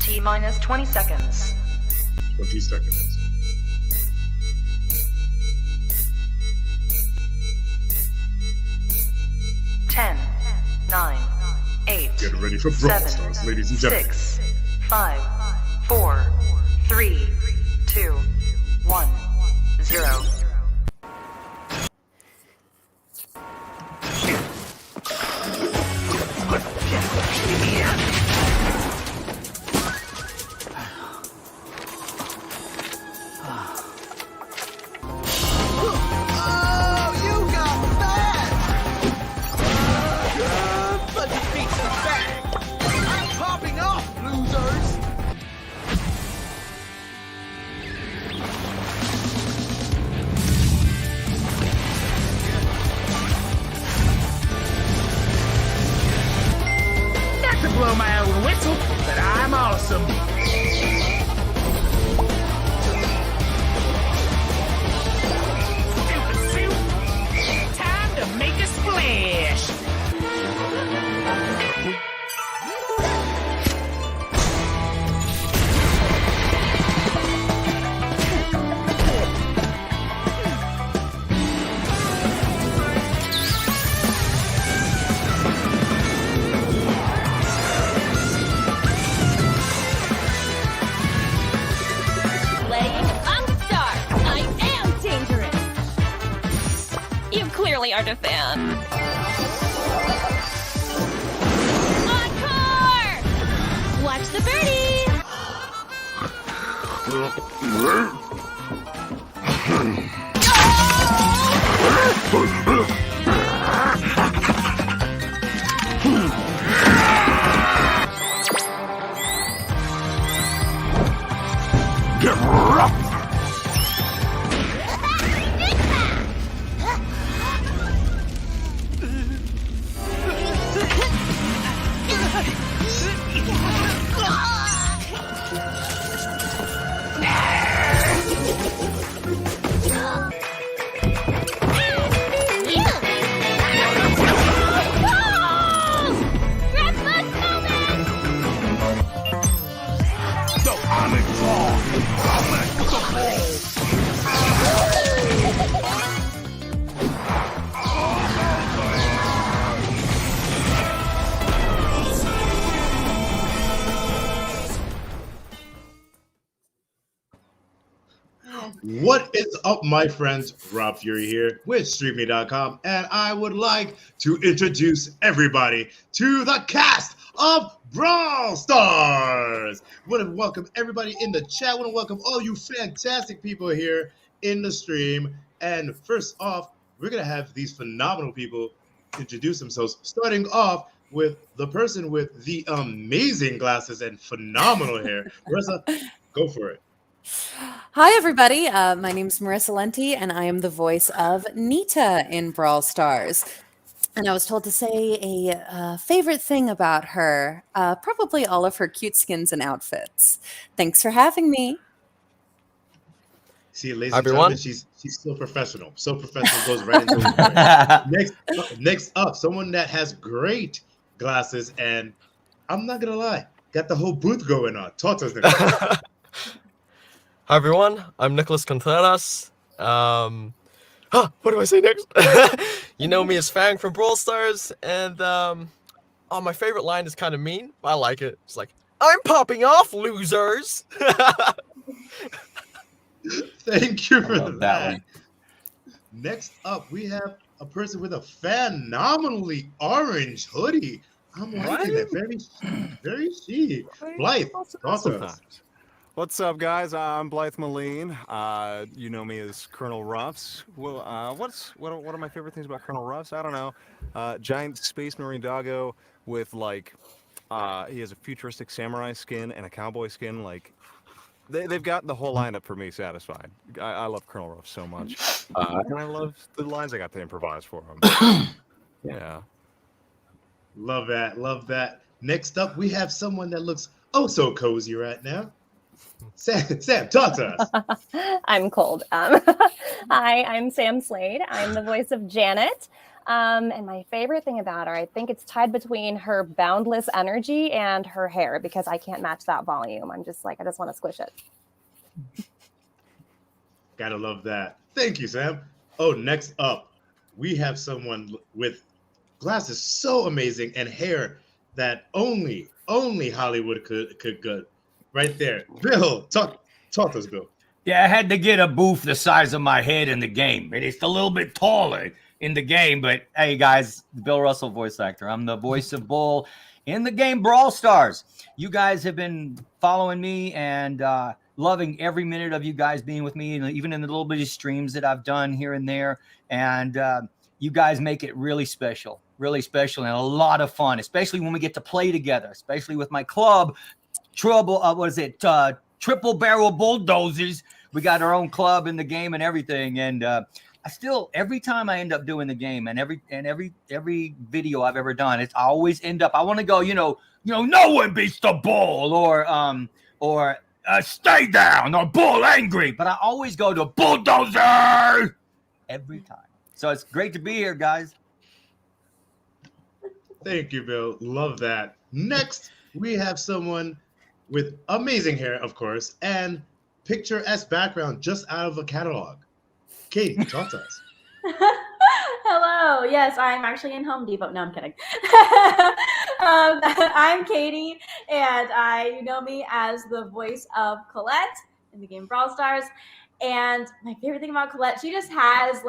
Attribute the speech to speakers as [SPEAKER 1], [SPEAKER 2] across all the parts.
[SPEAKER 1] T-minus 20 seconds.
[SPEAKER 2] 20 seconds.
[SPEAKER 1] 10, 9, 8,
[SPEAKER 2] Get ready for BrawlStars, ladies and gentlemen.
[SPEAKER 1] 6, 5, 4, 3, 2, 1, 0.
[SPEAKER 3] Blow my own whistle, but I'm awesome. Super suit, time to make a splash.
[SPEAKER 4] Clearly aren't a fan. Encore! Watch the birdie!
[SPEAKER 3] Get rough!
[SPEAKER 2] What is up, my friends? Rob Fury here with Streamily.com, and I would like to introduce everybody to the cast of BrawlStars. I want to welcome everybody in the chat. I want to welcome all you fantastic people here in the stream. And first off, we're going to have these phenomenal people introduce themselves, starting off with the person with the amazing glasses and phenomenal hair. Marissa, go for it.
[SPEAKER 5] Hi, everybody. My name is Marissa Lenti, and I am the voice of Nita in Brawl Stars. And I was told to say a favorite thing about her, probably all of her cute skins and outfits. Thanks for having me.
[SPEAKER 2] See, ladies and gentlemen, she's so professional. So professional, goes right into it. Next up, someone that has great glasses, and I'm not going to lie, got the whole booth going on. Talk to us, Nicholas.
[SPEAKER 6] Hi everyone, I'm Nicholas Contreras. What do I say next? You know me as Fang from BrawlStars, and my favorite line is kind of mean, but I like it. It's like, I'm popping off, losers!
[SPEAKER 2] Thank you for that. Next up, we have a person with a phenomenally orange hoodie. I'm liking it. Very chic. Blythe, talk to us.
[SPEAKER 7] What's up, guys? I'm Blythe Moline. You know me as Colonel Ruffs. Well, what are my favorite things about Colonel Ruffs? I don't know. Giant space marine doggo with like, he has a futuristic samurai skin and a cowboy skin. Like, they've got the whole lineup for me satisfied. I love Colonel Ruffs so much, and I love the lines I got to improvise for him. Yeah.
[SPEAKER 2] Love that. Love that. Next up, we have someone that looks oh so cozy right now. Sam, talk to us.
[SPEAKER 8] I'm cold. Hi, I'm Sam Slade. I'm the voice of Janet. And my favorite thing about her, I think it's tied between her boundless energy and her hair, because I can't match that volume. I'm just like, I just want to squish it.
[SPEAKER 2] Gotta love that. Thank you, Sam. Oh, next up, we have someone with glasses so amazing and hair that only Hollywood could good. Right there. Bill, talk to us, Bill.
[SPEAKER 3] Yeah, I had to get a booth the size of my head in the game. It's a little bit taller in the game, but
[SPEAKER 9] Hey guys, Bill Russell voice actor. I'm the voice of Bull in the game Brawl Stars. You guys have been following me and loving every minute of you guys being with me, and even in the little bit of streams that I've done here and there. And you guys make it really special and a lot of fun, especially when we get to play together, especially with my club, Triple Barrel Bulldozers. We got our own club in the game and everything. And I still, every time I end up doing the game and every video I've ever done, I always end up, I want to go, no one beats the Bull or stay down or Bull angry, but I always go to Bulldozer every time. So it's great to be here, guys.
[SPEAKER 2] Thank you, Bill. Love that. Next, we have someone with amazing hair, of course, and picturesque background just out of a catalog. Katie, talk to us.
[SPEAKER 10] Hello. Yes, I'm actually in Home Depot. No, I'm kidding. I'm Katie, and you know me as the voice of Colette in the game Brawl Stars. And my favorite thing about Colette, she just has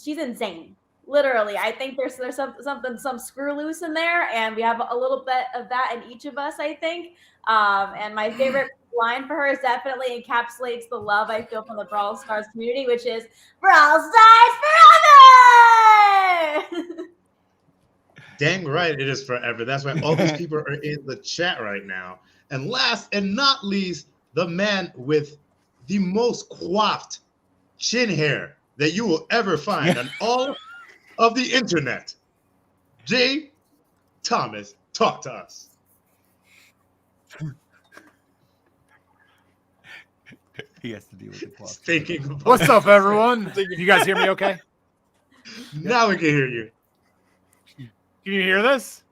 [SPEAKER 10] she's insane. Literally, I think there's some screw loose in there, and we have a little bit of that in each of us, I think. And my favorite line for her is definitely encapsulates the love I feel from the Brawl Stars community, which is Brawl Stars forever.
[SPEAKER 2] Dang right, it is forever. That's why all these people are in the chat right now. And last and not least, the man with the most coiffed chin hair that you will ever find on all of the internet. Jay Thomas, talk to us.
[SPEAKER 9] He has to deal with the clock.
[SPEAKER 2] Thinking about
[SPEAKER 11] What's up, everyone? You guys hear me okay?
[SPEAKER 2] Now we can hear you.
[SPEAKER 11] Can you hear this?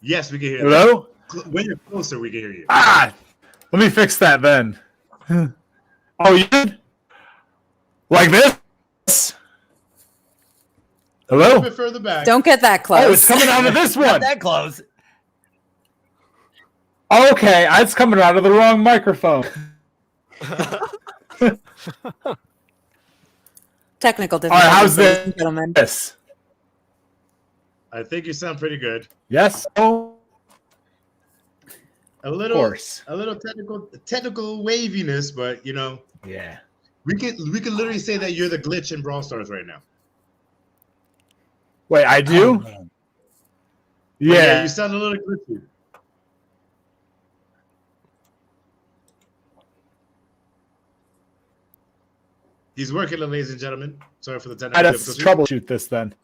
[SPEAKER 2] Yes, we can hear you.
[SPEAKER 11] Hello?
[SPEAKER 2] When you're closer, we can hear you.
[SPEAKER 11] Let me fix that then. Oh, you did? Like this?
[SPEAKER 2] A
[SPEAKER 11] Hello?
[SPEAKER 2] little bit further back.
[SPEAKER 5] Don't get that close.
[SPEAKER 11] Oh, it's coming out of this
[SPEAKER 9] Not
[SPEAKER 11] one.
[SPEAKER 9] that close.
[SPEAKER 11] Okay, it's coming out of the wrong microphone.
[SPEAKER 5] Technical
[SPEAKER 11] All
[SPEAKER 5] difficulties,
[SPEAKER 11] right, how's
[SPEAKER 5] ladies and gentlemen.
[SPEAKER 11] this?
[SPEAKER 2] I think you sound pretty good.
[SPEAKER 11] Yes? Oh,
[SPEAKER 2] A
[SPEAKER 11] of
[SPEAKER 2] little,
[SPEAKER 11] course.
[SPEAKER 2] a little technical waviness, but
[SPEAKER 11] Yeah.
[SPEAKER 2] we can literally say that you're the glitch in Brawl Stars right now.
[SPEAKER 11] Wait, I do?
[SPEAKER 2] But
[SPEAKER 11] Yeah.
[SPEAKER 2] you sound a little glitchy. He's working, ladies and gentlemen. Sorry for the technical
[SPEAKER 11] Let's
[SPEAKER 2] difficulties.
[SPEAKER 11] troubleshoot this then.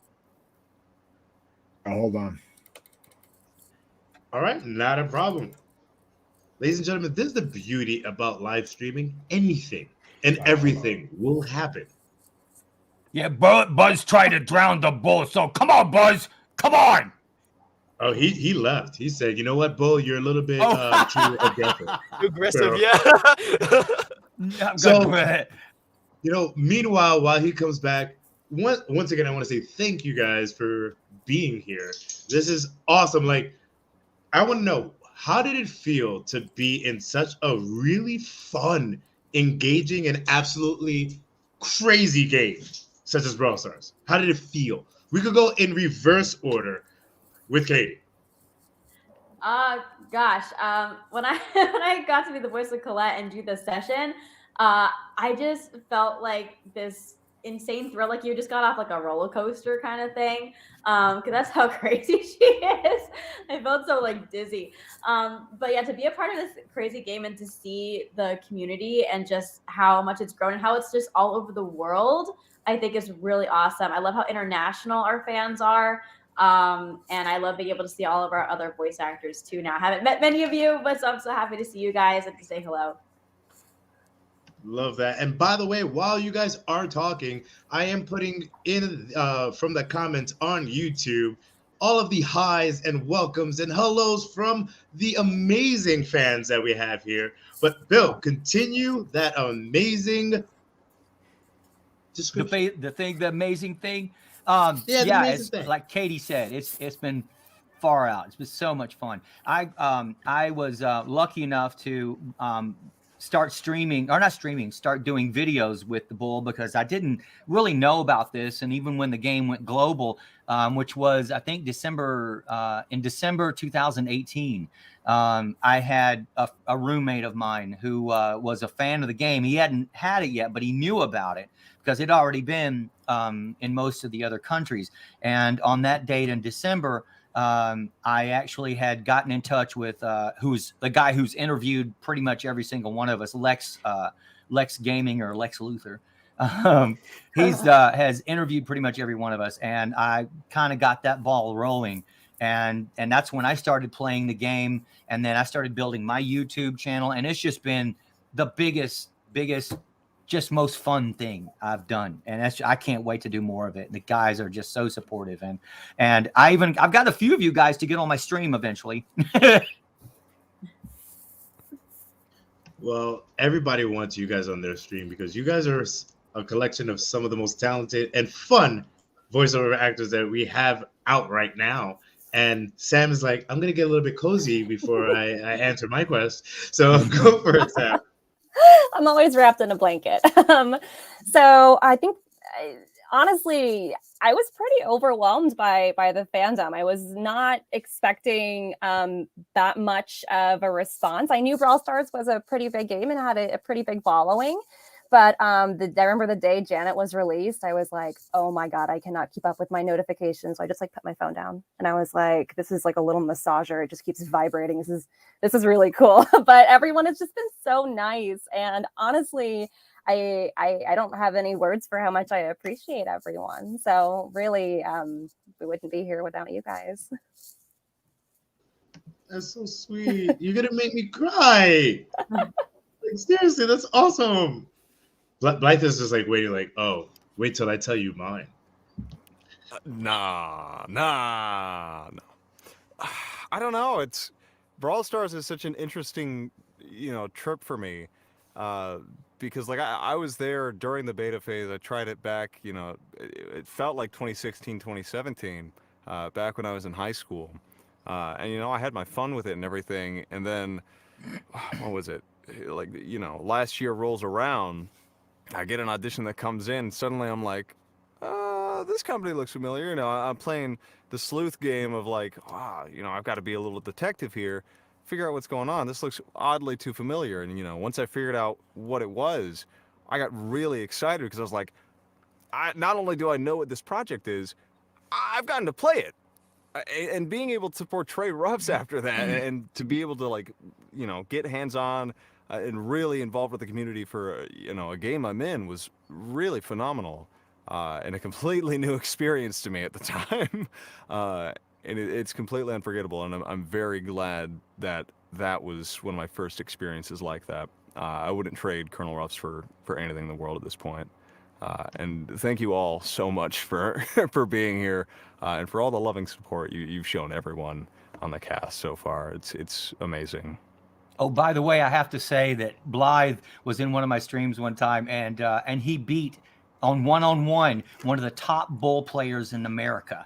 [SPEAKER 11] Oh, hold on.
[SPEAKER 2] All right, not a problem. Ladies and gentlemen, this is the beauty about live streaming. Anything and everything will happen.
[SPEAKER 3] Yeah, Buzz tried to drown the Bull, so come on, Buzz. Come on.
[SPEAKER 2] Oh, he left. He said, "You know what, Bull? You're a little bit too aggressive."
[SPEAKER 6] Aggressive,
[SPEAKER 2] So-
[SPEAKER 6] yeah.
[SPEAKER 3] I'm
[SPEAKER 2] So-
[SPEAKER 3] good with it.
[SPEAKER 2] Meanwhile, while he comes back, once again, I want to say thank you guys for being here. This is awesome. I want to know, how did it feel to be in such a really fun, engaging, and absolutely crazy game such as Brawl Stars? How did it feel? We could go in reverse order with Katie.
[SPEAKER 10] Gosh, when I got to be the voice of Colette and do this session, I just felt like this insane thrill, like you just got off a roller coaster kind of thing, because that's how crazy she is. I felt so dizzy. But yeah, to be a part of this crazy game and to see the community and just how much it's grown and how it's just all over the world, I think is really awesome. I love how international our fans are. And I love being able to see all of our other voice actors too now. I haven't met many of you, but so I'm so happy to see you guys and to say hello.
[SPEAKER 2] Love that. And by the way, while you guys are talking, I am putting in from the comments on YouTube all of the highs and welcomes and hellos from the amazing fans that we have here. But Bill, continue that amazing description.
[SPEAKER 9] The amazing thing.
[SPEAKER 2] Yeah, the amazing
[SPEAKER 9] it's
[SPEAKER 2] thing.
[SPEAKER 9] like Katie said, it's been far out. It's been so much fun. I was lucky enough to start doing videos with the Bull, because I didn't really know about this. And even when the game went global, which was, I think, in December 2018, I had a roommate of mine who was a fan of the game. He hadn't had it yet, but he knew about it because it had already been in most of the other countries. And on that date in December, I actually had gotten in touch with who's the guy who's interviewed pretty much every single one of us, Lex Gaming, or Lex Luthor. He's has interviewed pretty much every one of us, and I kind of got that ball rolling. And that's when I started playing the game, and then I started building my YouTube channel, and it's just been the biggest, just most fun thing I've done. And I can't wait to do more of it. The guys are just so supportive. And I've got a few of you guys to get on my stream eventually.
[SPEAKER 2] Well, everybody wants you guys on their stream because you guys are a collection of some of the most talented and fun voiceover actors that we have out right now. And Sam is like, I'm going to get a little bit cozy before I answer my quest. So go for it, Sam.
[SPEAKER 8] I'm always wrapped in a blanket. So I think, honestly, I was pretty overwhelmed by the fandom. I was not expecting that much of a response. I knew BrawlStars was a pretty big game and had a pretty big following. But I remember the day Janet was released, I was like, oh my God, I cannot keep up with my notifications. So I just put my phone down, and I was like, this is like a little massager. It just keeps vibrating. This is really cool. But everyone has just been so nice. And honestly, I don't have any words for how much I appreciate everyone. So really, we wouldn't be here without you guys.
[SPEAKER 2] That's so sweet. You're going to make me cry. Like, seriously, that's awesome. Blythe is just like waiting, like, oh, wait till I tell you mine.
[SPEAKER 7] Nah. I don't know. It's BrawlStars is such an interesting, trip for me, because like I was there during the beta phase. I tried it back, it felt like 2016, 2017, back when I was in high school, and I had my fun with it and everything. And then, what was it? Like, last year rolls around, I get an audition that comes in. Suddenly I'm like, this company looks familiar. I'm playing the sleuth game of like, I've got to be a little detective here, figure out what's going on. This looks oddly too familiar. And, once I figured out what it was, I got really excited because I was like, not only do I know what this project is, I've gotten to play it. And being able to portray Ruffs after that, and to be able to like, get hands-on and really involved with the community for a game I'm in was really phenomenal, and a completely new experience to me at the time. And it's completely unforgettable, and I'm very glad that was one of my first experiences like that. I wouldn't trade Colonel Ruffs for anything in the world at this point. And thank you all so much for being here, and for all the loving support you've shown everyone on the cast so far. It's amazing.
[SPEAKER 9] Oh, by the way, I have to say that Blythe was in one of my streams one time, and he beat on one-on-one one of the top Bull players in America.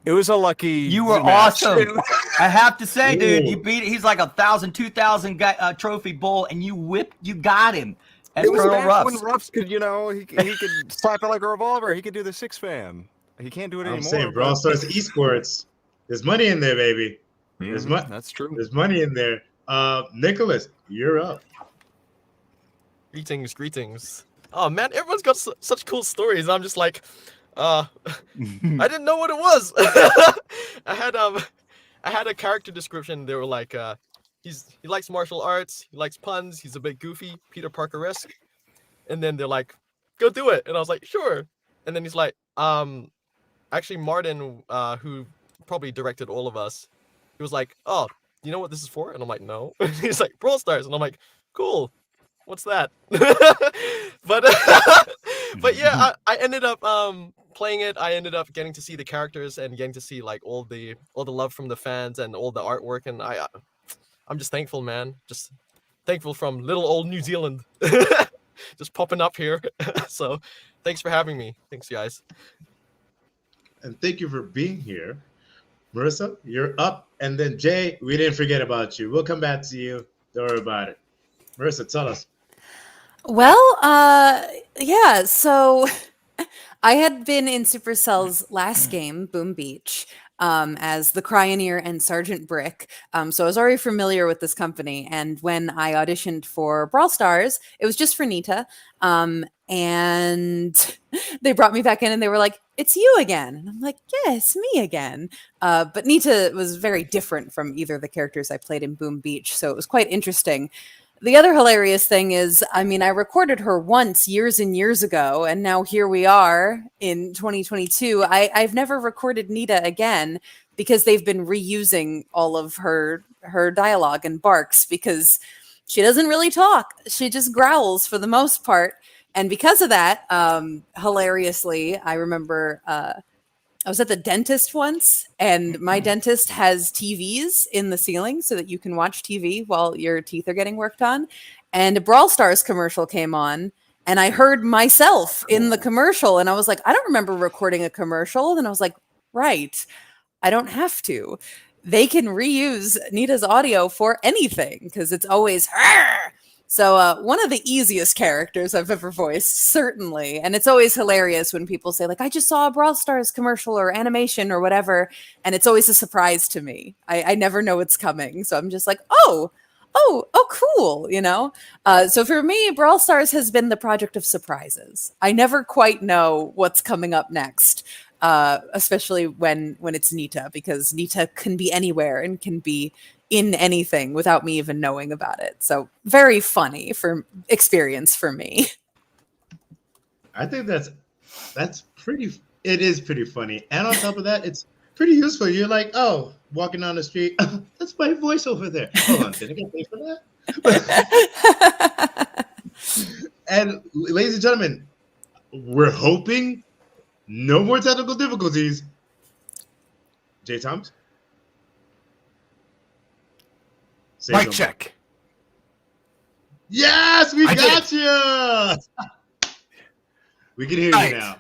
[SPEAKER 7] It was a lucky.
[SPEAKER 9] You were
[SPEAKER 7] match.
[SPEAKER 9] awesome. I have to say, dude, you beat. He's like 1,000, 2,000 trophy Bull, and you got him. As
[SPEAKER 7] It was
[SPEAKER 9] Colonel
[SPEAKER 7] back
[SPEAKER 9] Ruffs.
[SPEAKER 7] when Ruffs could, he could slap it like a revolver. He could do the 6-fan. He can't do it anymore.
[SPEAKER 2] I'm saying BrawlStars esports. There's money in there, baby.
[SPEAKER 7] That's true.
[SPEAKER 2] There's money in there. Nicholas, you're up.
[SPEAKER 6] Greetings. Oh man, everyone's got such cool stories. I'm just like, I didn't know what it was. I had a character description. They were like, he likes martial arts, he likes puns, he's a bit goofy, Peter Parker-esque. And then they're like, go do it. And I was like, sure. And then he's like, actually Martin, who probably directed all of us, he was like, oh, you know what this is for? And I'm like, no. He's like, BrawlStars. And I'm like, cool. What's that? but but yeah, I ended up playing it. I ended up getting to see the characters and getting to see like all the love from the fans and all the artwork, and I'm just thankful, man. Just thankful from little old New Zealand, just popping up here. So thanks for having me. Thanks, guys.
[SPEAKER 2] And thank you for being here. Marissa, you're up. And then Jay, we didn't forget about you. We'll come back to you. Don't worry about it. Marissa, tell us.
[SPEAKER 5] Well, yeah, so I had been in Supercell's last game, Boom Beach, as the Cryoneer and Sergeant Brick. So I was already familiar with this company. And when I auditioned for Brawl Stars, it was just for Nita. And they brought me back in and they were like, "It's you again." And I'm like, "Yeah, it's me again." But Nita was very different from either of the characters I played in Boom Beach. So it was quite interesting. The other hilarious thing is, I mean, I recorded her once years and years ago, and now here we are in 2022. I've never recorded Nita again because they've been reusing all of her dialogue and barks because she doesn't really talk. She just growls for the most part. And because of that, hilariously, I remember I was at the dentist once, and my dentist has TVs in the ceiling so that you can watch TV while your teeth are getting worked on. And a Brawl Stars commercial came on, and I heard myself in the commercial, and I was like, I don't remember recording a commercial. And I was like, right, I don't have to. They can reuse Nita's audio for anything because it's always her. So one of the easiest characters I've ever voiced, certainly. And it's always hilarious when people say, like, I just saw a Brawl Stars commercial or animation or whatever. And it's always a surprise to me. I never know what's coming. So I'm just like, oh, cool, you know? So for me, Brawl Stars has been the project of surprises. I never quite know what's coming up next, especially when it's Nita, because Nita can be anywhere and can be in anything without me even knowing about it. So very funny experience for me.
[SPEAKER 2] I think that's pretty. It is pretty funny, and on top of that, it's pretty useful. You're like, oh, walking down the street, that's my voice over there. Hold on, did I get paid for that? And ladies and gentlemen, we're hoping no more technical difficulties. Jay Thomas.
[SPEAKER 12] Mic check.
[SPEAKER 2] Yes, we got you. We can hear you now.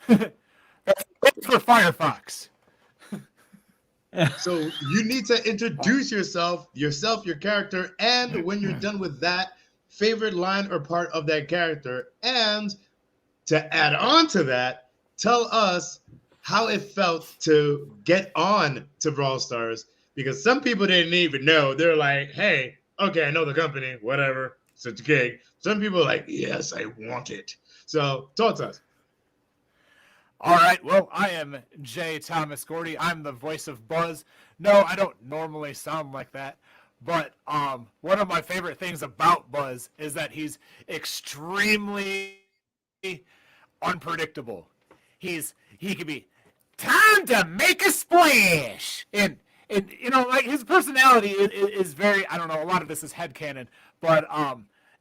[SPEAKER 12] That's for Firefox.
[SPEAKER 2] So you need to introduce yourself, your character, and when you're done with that, favorite line or part of that character. And to add on to that, tell us how it felt to get on to Brawl Stars. Because some people didn't even know. They're like, hey, okay, I know the company, whatever, such a gig. Some people are like, yes, I want it. So talk to us.
[SPEAKER 12] All right, well, I am J. Thomas Gordy. I'm the voice of Buzz. No, I don't normally sound like that. But one of my favorite things about Buzz is that he's extremely unpredictable. He could be, time to make a splash. And you know, like his personality is very, I don't know, a lot of this is headcanon, but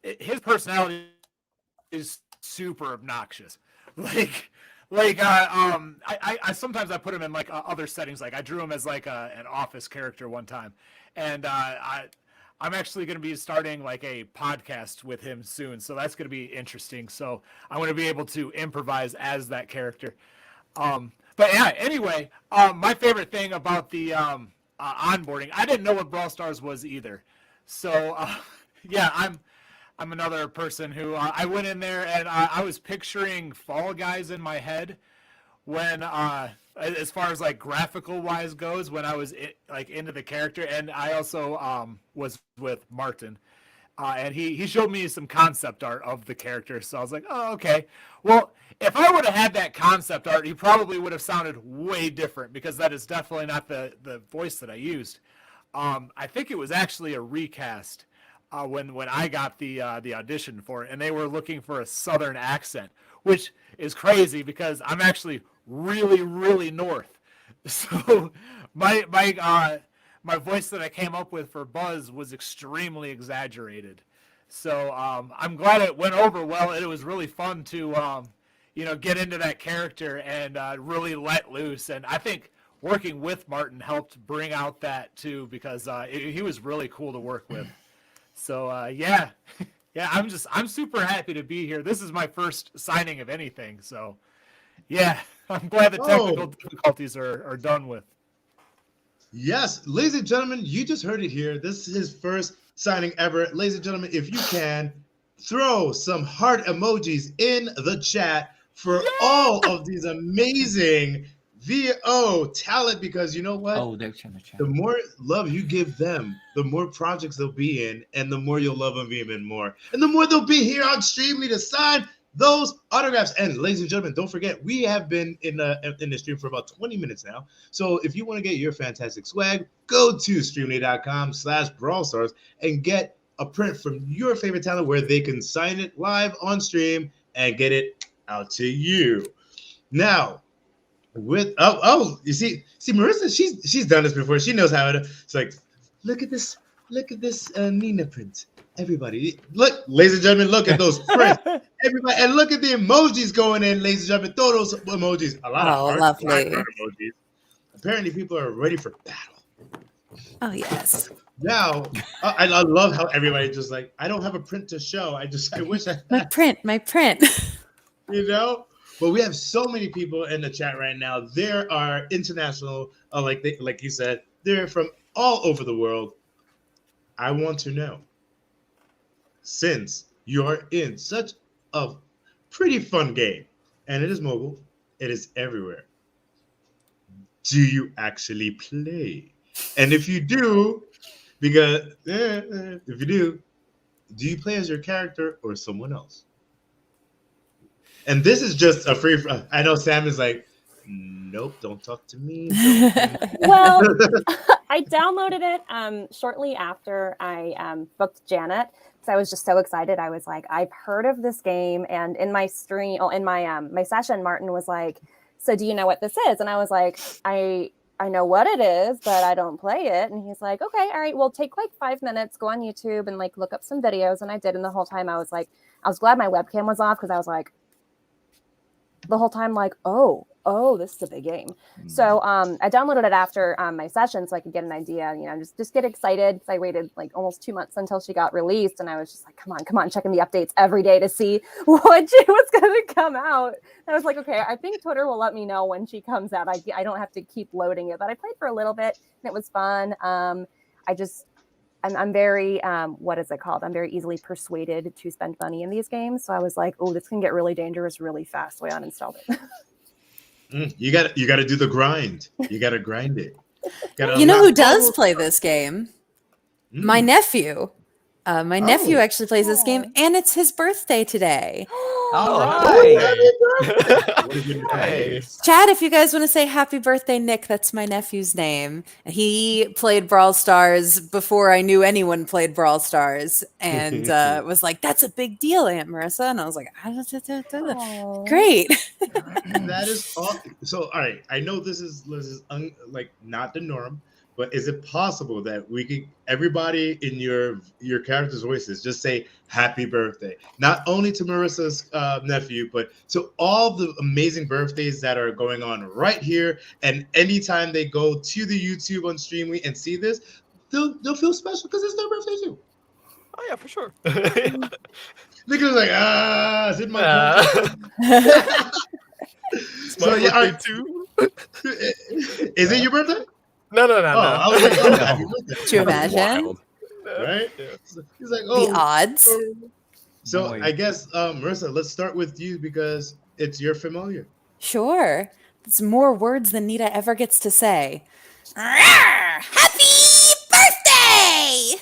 [SPEAKER 12] his personality is super obnoxious. I sometimes I put him in like other settings. Like I drew him as like an office character one time, and I'm actually going to be starting like a podcast with him soon, so that's going to be interesting. So I'm going to be able to improvise as that character. But yeah, anyway, my favorite thing about the onboarding, I didn't know what Brawl Stars was either. So yeah, I'm another person who I went in there and I was picturing Fall Guys in my head when as far as like graphical wise goes, when I was into the character. And I also was with Martin and he showed me some concept art of the character. So I was like, oh, okay. Well, if I would have had that concept art, he probably would have sounded way different, because that is definitely not the voice that I used. I think it was actually a recast when I got the audition for it, and they were looking for a Southern accent, which is crazy because I'm actually really, really North. So my voice that I came up with for Buzz was extremely exaggerated. So I'm glad it went over well, and it was really fun to get into that character and really let loose. And I think working with Martin helped bring out that too, because he was really cool to work with. So yeah, I'm super happy to be here. This is my first signing of anything, so yeah, I'm glad the technical difficulties are done with.
[SPEAKER 2] Yes, ladies and gentlemen, you just heard it here. This is his first signing ever. Ladies and gentlemen, if you can, throw some heart emojis in the chat for all of these amazing VO talent, because you know what?
[SPEAKER 3] Oh, they're in the chat.
[SPEAKER 2] The more love you give them, the more projects they'll be in, and the more you'll love them even more. And the more they'll be here on Streamily to sign those autographs. And ladies and gentlemen, don't forget, we have been in the stream for about 20 minutes now. So if you want to get your fantastic swag, go to streamly.com/BrawlStars and get a print from your favorite talent where they can sign it live on stream and get it out to you. Now, with you see Marissa, she's done this before. She knows how it's like. Look at this Nina print. Everybody, look, ladies and gentlemen, look at those prints. Everybody, and look at the emojis going in, ladies and gentlemen. Throw those emojis. A lot of
[SPEAKER 5] lovely
[SPEAKER 2] emojis. Apparently, people are ready for battle.
[SPEAKER 5] Oh yes.
[SPEAKER 2] Now, I love how everybody just like, I don't have a print to show. I wish I had.
[SPEAKER 5] My print.
[SPEAKER 2] You know, but we have so many people in the chat right now. There are international, like you said, they're from all over the world. I want to know, since you're in such a pretty fun game, and it is mobile, it is everywhere, do you actually play? And if you do, because if you do you play as your character or someone else? And this is just a free. I know Sam is like, nope, don't talk to me.
[SPEAKER 8] Well, I downloaded it shortly after I booked Janet, because I was just so excited. I was like, I've heard of this game, and in my stream, in my session, Martin was like, so do you know what this is? And I was like, I know what it is, but I don't play it. And he's like, okay, all right, well, take like 5 minutes, go on YouTube and like look up some videos. And I did, and the whole time I was like, I was glad my webcam was off, because I was like, the whole time like, oh, this is a big game. So I downloaded it after my session so I could get an idea, just get excited, because I waited like almost 2 months until she got released, and I was just like, come on, checking the updates every day to see what she was going to come out. And I was like, okay, I think Twitter will let me know when she comes out. I don't have to keep loading it, but I played for a little bit and it was fun. I'm very, what is it called? I'm very easily persuaded to spend money in these games. So I was like, oh, this can get really dangerous really fast. So I uninstalled it.
[SPEAKER 2] You got to do the grind. You got to grind it.
[SPEAKER 5] You know who does play this game? My nephew. My nephew actually plays this game, and it's his birthday today.
[SPEAKER 3] All right.
[SPEAKER 6] Nice.
[SPEAKER 5] Chad, if you guys want to say happy birthday, Nick, that's my nephew's name. He played Brawl Stars before I knew anyone played Brawl Stars, and was like, that's a big deal, Aunt Marissa. And I was like, great.
[SPEAKER 2] That is awesome. So, all right, I know this is like not the norm, but is it possible that we could, everybody in your character's voices, just say happy birthday, not only to Marissa's nephew, but to all the amazing birthdays that are going on right here. And anytime they go to the YouTube on Streamily and see this, they'll feel special because it's their birthday too.
[SPEAKER 6] Oh yeah, for sure.
[SPEAKER 2] Nick was like, is it my birthday?
[SPEAKER 6] It's my birthday too.
[SPEAKER 2] Is it your birthday?
[SPEAKER 6] No.
[SPEAKER 2] I was like, happy birthday.
[SPEAKER 5] Could you imagine?
[SPEAKER 2] Right?
[SPEAKER 6] Yeah.
[SPEAKER 2] He's like,
[SPEAKER 5] The odds.
[SPEAKER 2] So
[SPEAKER 3] Boy.
[SPEAKER 2] I guess, Marissa, let's start with you because it's your familiar.
[SPEAKER 5] Sure. It's more words than Nita ever gets to say. Happy birthday!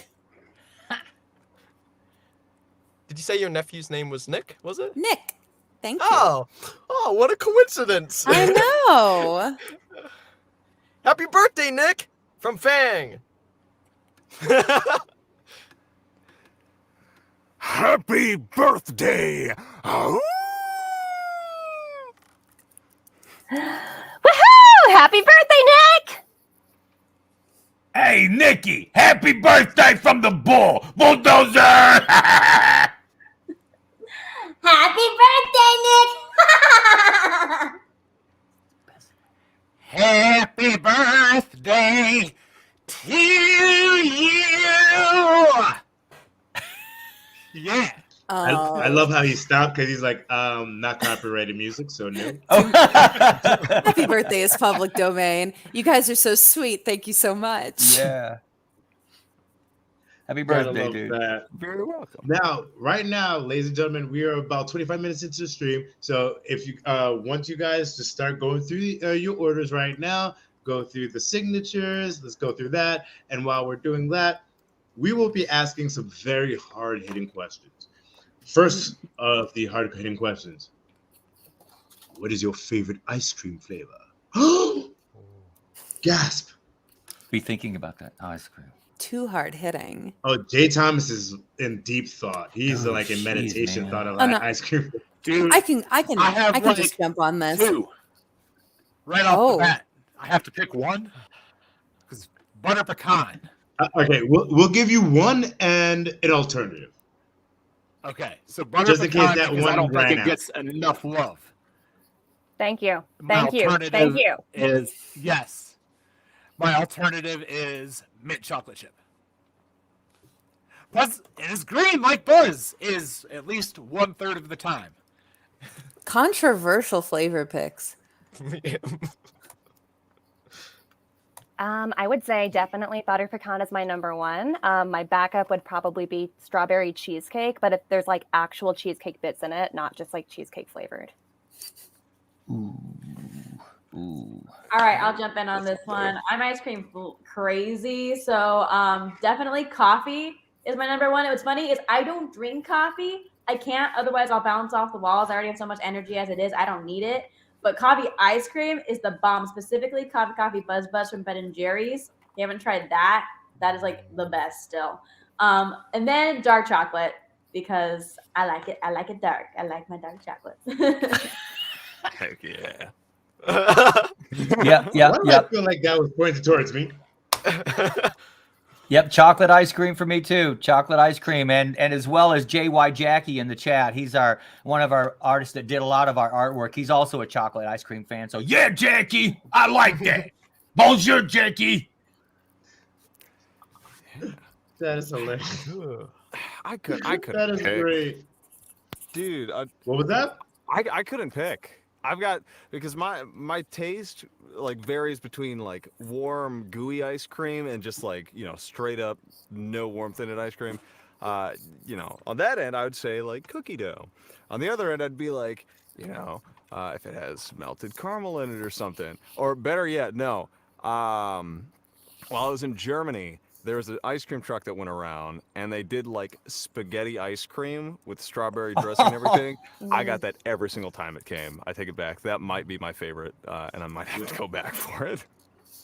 [SPEAKER 6] Did you say your nephew's name was Nick? Was it?
[SPEAKER 5] Nick. Thank you.
[SPEAKER 6] Oh, what a coincidence!
[SPEAKER 5] I know.
[SPEAKER 6] Happy birthday, Nick, from Fang.
[SPEAKER 7] Happy birthday! Oh.
[SPEAKER 8] Woohoo! Happy birthday, Nick!
[SPEAKER 3] Hey, Hey, Nikki, happy birthday from the bull. Bulldozer.
[SPEAKER 10] Happy birthday, Nick!
[SPEAKER 12] Happy birthday to you. Yeah.
[SPEAKER 2] I love how he stopped because he's like, not copyrighted music, so no.
[SPEAKER 5] Happy birthday is public domain. You guys are so sweet. Thank you so much.
[SPEAKER 9] Yeah. Happy
[SPEAKER 2] Gotta
[SPEAKER 9] birthday,
[SPEAKER 2] love
[SPEAKER 9] dude.
[SPEAKER 2] that.
[SPEAKER 7] Very welcome.
[SPEAKER 2] Now, right now, ladies and gentlemen, we are about 25 minutes into the stream. So if you want you guys to start going through your orders right now, go through the signatures, let's go through that. And while we're doing that, we will be asking some very hard-hitting questions. First of the hard-hitting questions, what is your favorite ice cream flavor? Gasp.
[SPEAKER 9] Be thinking about that ice cream.
[SPEAKER 5] Too hard hitting.
[SPEAKER 2] Oh, Jay Thomas is in deep thought. He's
[SPEAKER 9] Oh,
[SPEAKER 2] like in
[SPEAKER 9] jeez,
[SPEAKER 2] meditation
[SPEAKER 9] man.
[SPEAKER 2] thought of
[SPEAKER 5] Oh, no.
[SPEAKER 2] ice cream.
[SPEAKER 12] Dude,
[SPEAKER 5] I can
[SPEAKER 12] have like
[SPEAKER 5] just jump on this.
[SPEAKER 12] 2. Right off
[SPEAKER 5] Oh.
[SPEAKER 12] the bat. I have to pick one. Because butter pecan.
[SPEAKER 2] Okay, we'll give you one and an alternative.
[SPEAKER 12] Okay, so butter
[SPEAKER 2] Just in case
[SPEAKER 12] pecan
[SPEAKER 2] that
[SPEAKER 12] because
[SPEAKER 2] one
[SPEAKER 12] I don't think
[SPEAKER 2] ran
[SPEAKER 12] it
[SPEAKER 2] out.
[SPEAKER 12] gets enough love.
[SPEAKER 8] Thank you.
[SPEAKER 12] My
[SPEAKER 8] Thank you.
[SPEAKER 12] alternative
[SPEAKER 8] Thank you.
[SPEAKER 12] is yes. My alternative is mint chocolate chip. Plus, it is green like Buzz is at least 1/3 of the time.
[SPEAKER 5] Controversial flavor picks.
[SPEAKER 8] I would say definitely butter pecan is my number one. My backup would probably be strawberry cheesecake, but if there's like actual cheesecake bits in it, not just like cheesecake flavored.
[SPEAKER 9] Ooh.
[SPEAKER 10] All right, I'll jump in on this one. I'm ice cream crazy, so definitely coffee is my number one. What's funny is I don't drink coffee. I can't, otherwise I'll bounce off the walls. I already have so much energy as it is. I don't need it. But coffee ice cream is the bomb. Specifically, Coffee Buzz from Ben & Jerry's. If you haven't tried that, that is like the best still. And then dark chocolate because I like it. I like it dark. I like my dark chocolate.
[SPEAKER 6] Heck yeah.
[SPEAKER 9] Yep, yep,
[SPEAKER 2] Why do
[SPEAKER 9] yep.
[SPEAKER 2] I feel like that was pointed towards me?
[SPEAKER 9] Yep, chocolate ice cream for me too. Chocolate ice cream, and as well as JY Jackie in the chat. He's one of our artists that did a lot of our artwork. He's also a chocolate ice cream fan. So yeah, Jackie, I like that. Bonjour, Jackie.
[SPEAKER 2] That is hilarious.
[SPEAKER 7] I couldn't
[SPEAKER 2] That is
[SPEAKER 7] pick.
[SPEAKER 2] great.
[SPEAKER 7] Dude,
[SPEAKER 2] What was that?
[SPEAKER 7] I couldn't pick. I've got because my taste like varies between like warm gooey ice cream and just like straight up no warmth in it ice cream. On that end I would say like cookie dough. On the other end I'd be like if it has melted caramel in it or something. Or better yet, no. While I was in Germany, there was an ice cream truck that went around and they did like spaghetti ice cream with strawberry dressing and everything. I got that every single time it came. I take it back. That might be my favorite, and I might have to go back for it.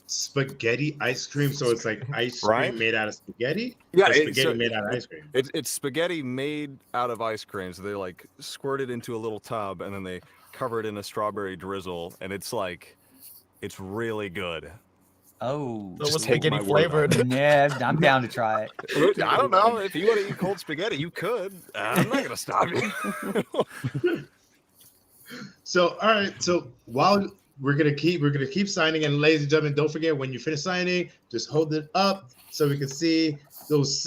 [SPEAKER 2] Spaghetti ice cream, so it's like ice cream
[SPEAKER 7] Right?
[SPEAKER 2] made out of spaghetti?
[SPEAKER 7] Yeah,
[SPEAKER 2] Or
[SPEAKER 7] it's-
[SPEAKER 2] spaghetti made out of ice cream.
[SPEAKER 7] It's spaghetti made out of ice cream. So they like squirt it into a little tub and then they cover it in a strawberry drizzle, and it's really good.
[SPEAKER 9] Oh,
[SPEAKER 6] So it was
[SPEAKER 7] take
[SPEAKER 6] spaghetti
[SPEAKER 7] my word on
[SPEAKER 6] flavored.
[SPEAKER 9] yeah, I'm down to try it.
[SPEAKER 7] I don't know if you want to eat cold spaghetti, you could. I'm not gonna stop you.
[SPEAKER 2] So all right, so while we're gonna keep signing, and ladies and gentlemen, don't forget when you finish signing, just hold it up so we can see those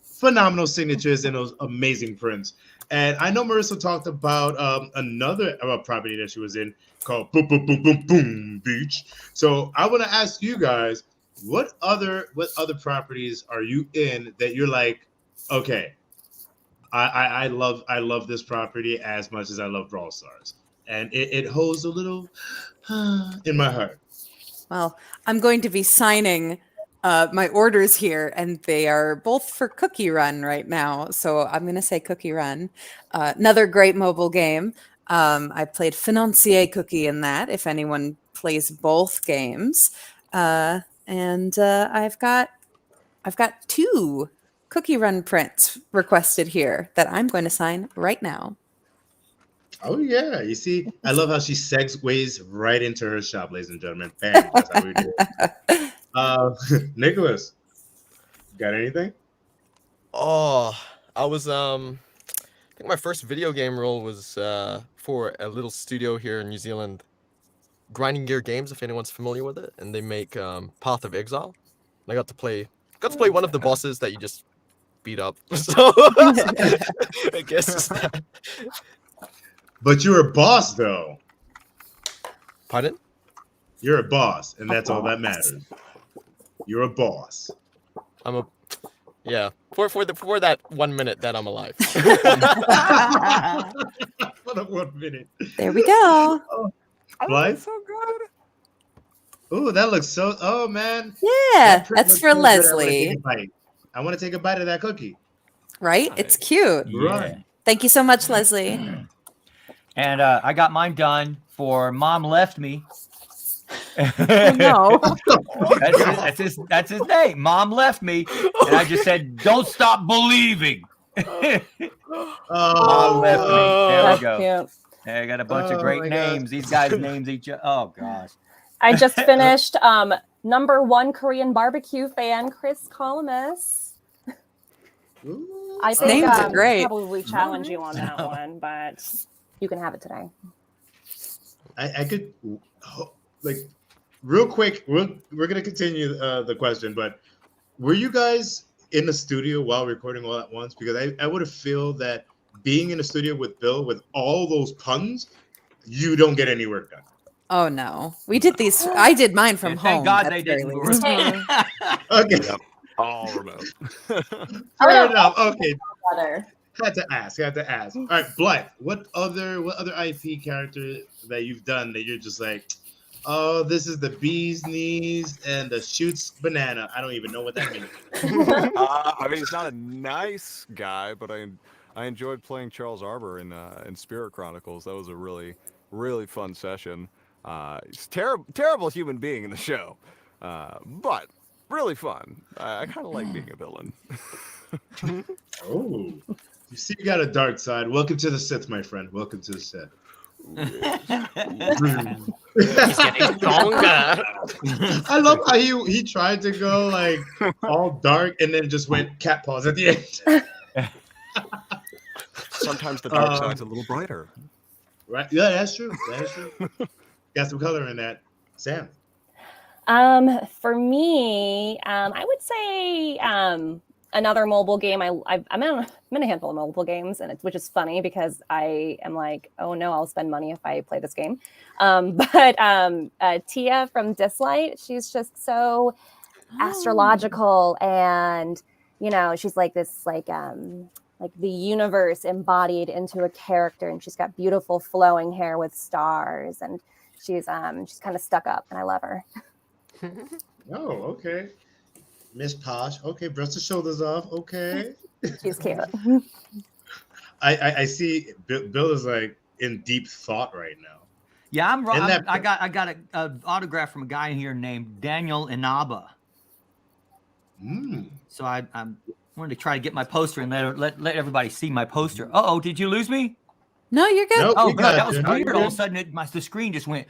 [SPEAKER 2] phenomenal signatures and those amazing prints. And I know Marissa talked about another property that she was in called Boom Boom Boom Boom Boom Beach. So I want to ask you guys, what other properties are you in that you're like, okay, I love this property as much as I love BrawlStars, and it holds a little in my heart.
[SPEAKER 5] Well, I'm going to be signing my orders here, and they are both for Cookie Run right now. So I'm going to say Cookie Run. Another great mobile game. I played Financier Cookie in that, if anyone plays both games. And I've got 2 Cookie Run prints requested here that I'm going to sign right now.
[SPEAKER 2] Oh yeah, you see, I love how she segues right into her shop, ladies and gentlemen. Bam, that's how we do it. Nicholas, Got anything?
[SPEAKER 6] Oh, I was I think my first video game role was for a little studio here in New Zealand, Grinding Gear Games, if anyone's familiar with it, and they make Path of Exile. And I got to play one of the bosses that you just beat up. So I guess it's that.
[SPEAKER 2] But you're a boss, though.
[SPEAKER 6] Pardon?
[SPEAKER 2] You're a boss, and that's all that matters. You're a boss.
[SPEAKER 6] I'm a for that 1 minute that I'm alive.
[SPEAKER 2] For the 1 minute.
[SPEAKER 5] There we go.
[SPEAKER 2] Blythe?
[SPEAKER 7] So good.
[SPEAKER 2] Ooh, that looks so. Oh man.
[SPEAKER 5] Yeah,
[SPEAKER 2] That print
[SPEAKER 5] that's
[SPEAKER 2] looks
[SPEAKER 5] for
[SPEAKER 2] so good.
[SPEAKER 5] Leslie.
[SPEAKER 2] I want to take a bite of that cookie.
[SPEAKER 5] Right? It's cute.
[SPEAKER 2] Right.
[SPEAKER 5] Thank you so much, Leslie.
[SPEAKER 9] And I got mine done for Mom Left Me.
[SPEAKER 5] No.
[SPEAKER 9] That's his name. Mom Left Me. And I just said, don't stop believing. Mom Left Me. There we go.
[SPEAKER 8] Cute.
[SPEAKER 9] Hey, I got a bunch of
[SPEAKER 2] Oh
[SPEAKER 9] great
[SPEAKER 2] my
[SPEAKER 9] names.
[SPEAKER 2] God.
[SPEAKER 9] These guys' names each other. Oh, gosh.
[SPEAKER 8] I just finished #1 Korean barbecue fan, Chris Columbus. I think
[SPEAKER 5] Names are great.
[SPEAKER 8] probably challenge you on that one, but you can have it today.
[SPEAKER 2] I could like real quick. We're gonna continue the question, but were you guys in the studio while recording all at once? Because I would have feel that being in the studio with Bill with all those puns, you don't get any work done.
[SPEAKER 5] Oh no, we did these. I did mine from
[SPEAKER 9] Yeah,
[SPEAKER 5] home.
[SPEAKER 9] thank God
[SPEAKER 5] at
[SPEAKER 9] they
[SPEAKER 5] the very
[SPEAKER 9] didn't.
[SPEAKER 5] least.
[SPEAKER 2] Okay,
[SPEAKER 7] Yep. All remote.
[SPEAKER 2] fair enough. Okay,
[SPEAKER 10] Better.
[SPEAKER 2] had to ask. All right, Blythe, what other IP character that you've done that you're just like, oh, this is the bee's knees and the shoots banana. I don't even know what that means.
[SPEAKER 7] I mean, he's not a nice guy, but I enjoyed playing Charles Arbor in Spirit Chronicles. That was a really, really fun session. He's terrible human being in the show, but really fun. I kind of like being a villain.
[SPEAKER 2] Oh, you see, you got a dark side. Welcome to the Sith, my friend. Welcome to the Sith.
[SPEAKER 6] He's getting stronger.
[SPEAKER 2] I love how he tried to go like all dark and then just went cat paws at the end.
[SPEAKER 7] Sometimes the dark side's a little brighter.
[SPEAKER 2] Right? Yeah, that's true. Got some color in that. Sam.
[SPEAKER 8] For me, I would say another mobile game. I'm in a handful of mobile games, which is funny because I am like, oh no, I'll spend money if I play this game. But Tia from Dislight, she's just so astrological, and she's like this like the universe embodied into a character, and she's got beautiful flowing hair with stars, and she's kind of stuck up, and I love her.
[SPEAKER 2] Oh, okay. Miss Posh. Okay, brush the shoulders off. Okay.
[SPEAKER 8] She's cute.
[SPEAKER 2] I see Bill is like in deep thought right now.
[SPEAKER 9] Yeah, I'm wrong.
[SPEAKER 2] And
[SPEAKER 9] I got an autograph from a guy here named Daniel Inaba. So I wanted to try to get my poster and let everybody see my poster. Uh-oh, did you lose me?
[SPEAKER 5] No, you're good.
[SPEAKER 2] Nope,
[SPEAKER 9] Oh,
[SPEAKER 2] we
[SPEAKER 9] God,
[SPEAKER 2] got
[SPEAKER 9] that was
[SPEAKER 2] you.
[SPEAKER 9] weird.
[SPEAKER 2] You're
[SPEAKER 9] All of a
[SPEAKER 2] good.
[SPEAKER 9] sudden, the screen just went,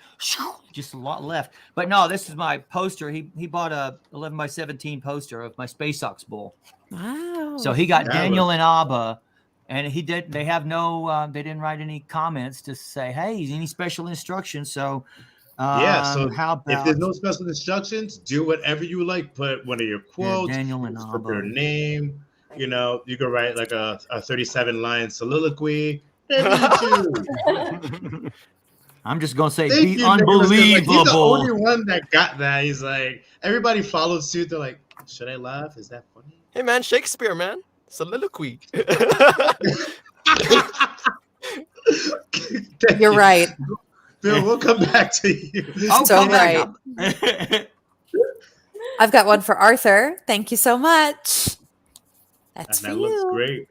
[SPEAKER 9] just a lot left. But no, this is my poster. He bought a 11x17 poster of my Space Ox bull.
[SPEAKER 5] Wow.
[SPEAKER 9] So he got
[SPEAKER 2] That
[SPEAKER 9] Daniel
[SPEAKER 2] was-
[SPEAKER 9] Inaba, and he did. They have no. They didn't write any comments to say, "Hey, any special instructions?" So
[SPEAKER 2] Yeah, so
[SPEAKER 9] how
[SPEAKER 2] if
[SPEAKER 9] about
[SPEAKER 2] there's no special instructions, do whatever you like. Put one of your quotes,
[SPEAKER 9] Daniel
[SPEAKER 2] for
[SPEAKER 9] Inaba.
[SPEAKER 2] your name. You could write like a 37-line soliloquy. Whatever you choose.
[SPEAKER 9] I'm just gonna say,
[SPEAKER 2] Thank
[SPEAKER 9] be
[SPEAKER 2] you, Nicholas, 'cause, like, he's the only
[SPEAKER 9] unbelievable.
[SPEAKER 2] one that got that. He's like, everybody followed suit. They're like, should I laugh? Is that funny?
[SPEAKER 6] Hey man, Shakespeare, man. Soliloquy.
[SPEAKER 2] Thank
[SPEAKER 5] You're
[SPEAKER 2] you.
[SPEAKER 5] right.
[SPEAKER 2] Bill, we'll come back to you.
[SPEAKER 9] Oh,
[SPEAKER 5] So
[SPEAKER 9] come back
[SPEAKER 5] right.
[SPEAKER 9] up.
[SPEAKER 5] I've got one for Arthur. Thank you so much. That's
[SPEAKER 2] And
[SPEAKER 5] for
[SPEAKER 2] that looks
[SPEAKER 5] you.
[SPEAKER 2] great.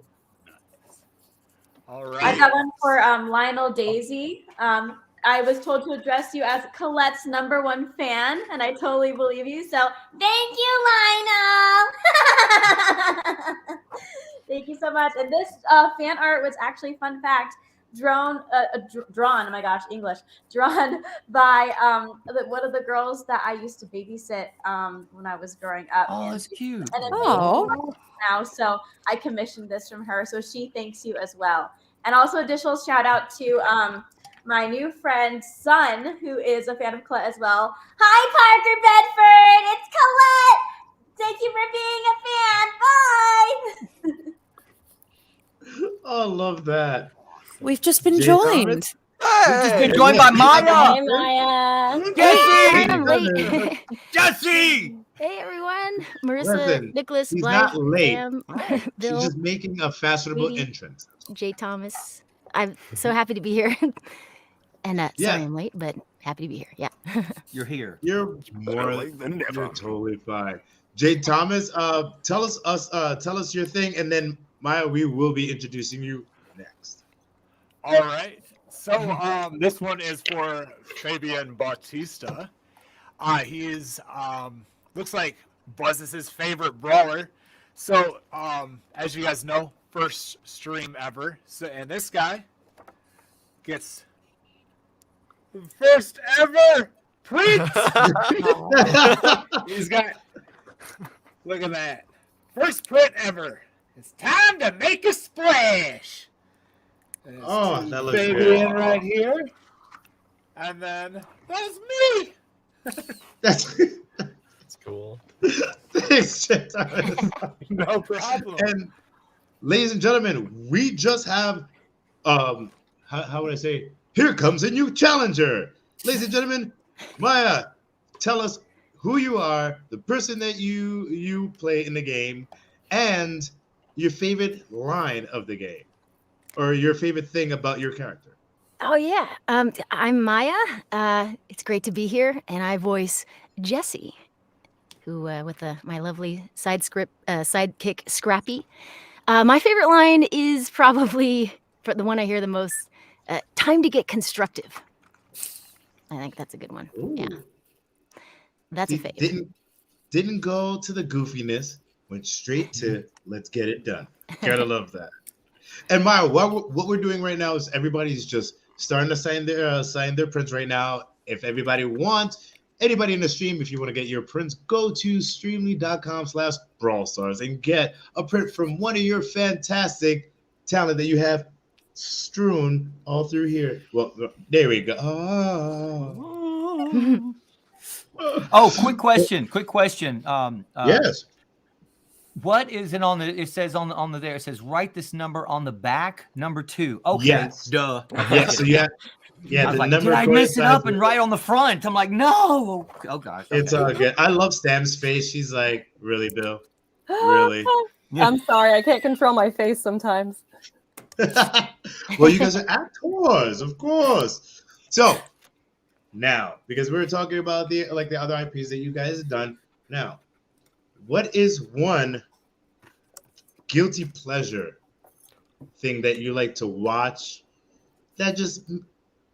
[SPEAKER 12] All
[SPEAKER 10] I
[SPEAKER 12] right.
[SPEAKER 10] got one for Lionel Daisy. I was told to address you as Colette's #1 fan, and I totally believe you. So thank you, Lionel. Thank you so much. And this fan art was actually, fun fact, drawn. Oh my gosh, English. Drawn by one of the girls that I used to babysit when I was growing up.
[SPEAKER 9] Oh,
[SPEAKER 10] And
[SPEAKER 9] that's cute.
[SPEAKER 10] and it
[SPEAKER 5] Oh.
[SPEAKER 10] made now, so I commissioned this from her. So she thanks you as well. And also additional shout out to my new friend Son, who is a fan of Colette as well. Hi, Parker Bedford. It's Colette. Thank you for being a fan. Bye.
[SPEAKER 2] Oh, I love that.
[SPEAKER 5] We've just been
[SPEAKER 2] Jay
[SPEAKER 5] joined.
[SPEAKER 2] Thomas?
[SPEAKER 9] We've just been joined by Maya.
[SPEAKER 8] Hi, Maya.
[SPEAKER 9] Jesse!
[SPEAKER 4] I'm late.
[SPEAKER 9] Jesse!
[SPEAKER 4] Hey everyone, Marissa,
[SPEAKER 2] Listen,
[SPEAKER 4] Nicholas,
[SPEAKER 2] he's
[SPEAKER 4] Blythe,
[SPEAKER 2] not late.
[SPEAKER 4] Sam,
[SPEAKER 2] She's
[SPEAKER 4] Bill,
[SPEAKER 2] just making a fashionable
[SPEAKER 4] Sweetie.
[SPEAKER 2] entrance.
[SPEAKER 4] Jay Thomas. I'm so happy to be here. And
[SPEAKER 2] Yeah.
[SPEAKER 4] sorry I'm late, but happy to be here. Yeah.
[SPEAKER 9] You're here.
[SPEAKER 2] You're more
[SPEAKER 7] late than never.
[SPEAKER 2] You're totally fine. Jay Thomas, tell us your thing, and then Maya, we will be introducing you next.
[SPEAKER 12] All right. So this one is for Fabian Bautista. He is looks like Buzz is his favorite brawler. So as you guys know, first stream ever. So and this guy gets the first ever print. He's got look at that. First print ever. It's time to make a splash. And it's
[SPEAKER 2] Oh, that looks
[SPEAKER 12] Fabian
[SPEAKER 2] good.
[SPEAKER 12] right here. And then that's me.
[SPEAKER 2] That's
[SPEAKER 6] It's cool.
[SPEAKER 2] thanks, Jay Thomas.
[SPEAKER 12] No problem.
[SPEAKER 2] And ladies and gentlemen, we just have how would I say? Here comes a new challenger. Ladies and gentlemen, Maya, tell us who you are, the person that you play in the game, and your favorite line of the game, or your favorite thing about your character.
[SPEAKER 4] Oh yeah. I'm Maya. It's great to be here, and I voice Jessie, who with my lovely sidekick Scrappy. My favorite line is probably for the one I hear the most. Time to get constructive. I think that's a good one. Yeah.
[SPEAKER 2] Ooh.
[SPEAKER 4] That's a fave.
[SPEAKER 2] Didn't go to the goofiness, went straight to let's get it done. Gotta love that. And Maya, what we're doing right now is everybody's just starting to sign their prints right now. If everybody wants, anybody in the stream, if you want to get your prints, go to streamly.com/BrawlStars and get a print from one of your fantastic talent that you have strewn all through here. Well, there we go.
[SPEAKER 9] Oh, quick question.
[SPEAKER 2] Yes.
[SPEAKER 9] What is it on the? It says on the there. It says write this number on the back. Number 2. Okay.
[SPEAKER 2] Yes.
[SPEAKER 9] Duh.
[SPEAKER 2] Yeah. So yeah.
[SPEAKER 9] I was like, did I mess it up and write on the front? I'm like, no. Oh gosh. Okay.
[SPEAKER 2] It's all good. I love Stam's face. She's like, really, Bill? Really?
[SPEAKER 8] I'm sorry, I can't control my face sometimes.
[SPEAKER 2] Well, you guys are actors, of course. So now, because we were talking about the other IPs that you guys have done. Now, what is one guilty pleasure thing that you like to watch that just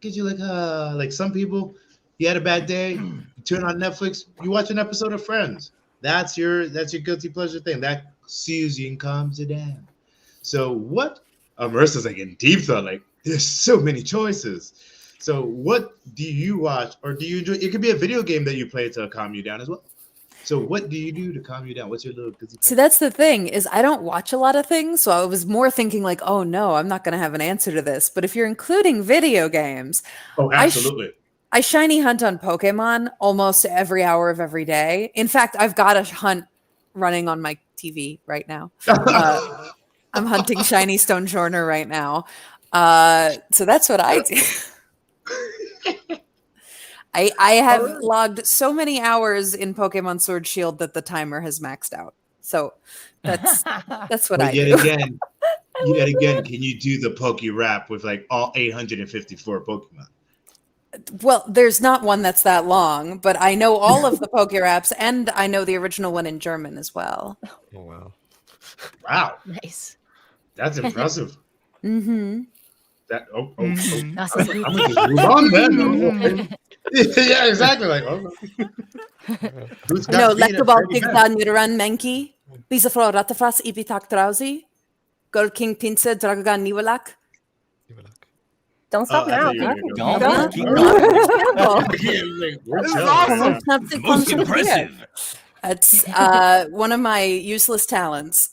[SPEAKER 2] gives you like some people, you had a bad day, you turn on Netflix, you watch an episode of Friends. That's your guilty pleasure thing. That soothes you and calms you down. So what? Marissa's like in deep thought. Like there's so many choices. So what do you watch, or do you enjoy? It could be a video game that you play to calm you down as well. So what do you do to calm you down? What's your little guilty pleasure?
[SPEAKER 5] See, that's the thing is I don't watch a lot of things, so I was more thinking like, oh no, I'm not going to have an answer to this. But if you're including video games,
[SPEAKER 2] Oh, absolutely.
[SPEAKER 5] I shiny hunt on Pokemon almost every hour of every day. In fact, I've got a hunt running on my TV right now. I'm hunting shiny Stoneshorner right now. So that's what I do. I have logged so many hours in Pokemon Sword Shield that the timer has maxed out. So that's what I do.
[SPEAKER 2] Yet again, can you do the Poke Rap with like all 854 Pokemon?
[SPEAKER 5] Well, there's not one that's that long, but I know all of the Poke Raps, and I know the original one in German as well.
[SPEAKER 6] Oh wow.
[SPEAKER 2] Wow.
[SPEAKER 4] Nice.
[SPEAKER 2] That's impressive.
[SPEAKER 5] Mm-hmm.
[SPEAKER 2] That I'm
[SPEAKER 4] Das ist gut.
[SPEAKER 2] gonna just move on then. Yeah, exactly. Like, who's
[SPEAKER 5] No,
[SPEAKER 2] got
[SPEAKER 5] let
[SPEAKER 2] speed
[SPEAKER 5] the
[SPEAKER 2] at
[SPEAKER 5] ball
[SPEAKER 2] 30
[SPEAKER 5] kick
[SPEAKER 2] minutes?
[SPEAKER 5] down your run, Menki. Bisa fra Ratafras, Ibitak Drowsy. Gold King Tinsa, Dragogan Niwalak.
[SPEAKER 8] Don't stop
[SPEAKER 2] I
[SPEAKER 8] now.
[SPEAKER 2] thought you were
[SPEAKER 3] Don't
[SPEAKER 2] gonna
[SPEAKER 3] keep
[SPEAKER 2] go. We're
[SPEAKER 12] This is
[SPEAKER 2] jealous.
[SPEAKER 12] awesome.
[SPEAKER 5] Something
[SPEAKER 3] Most
[SPEAKER 5] comes from here.
[SPEAKER 3] impressive.
[SPEAKER 5] That's one of my useless talents.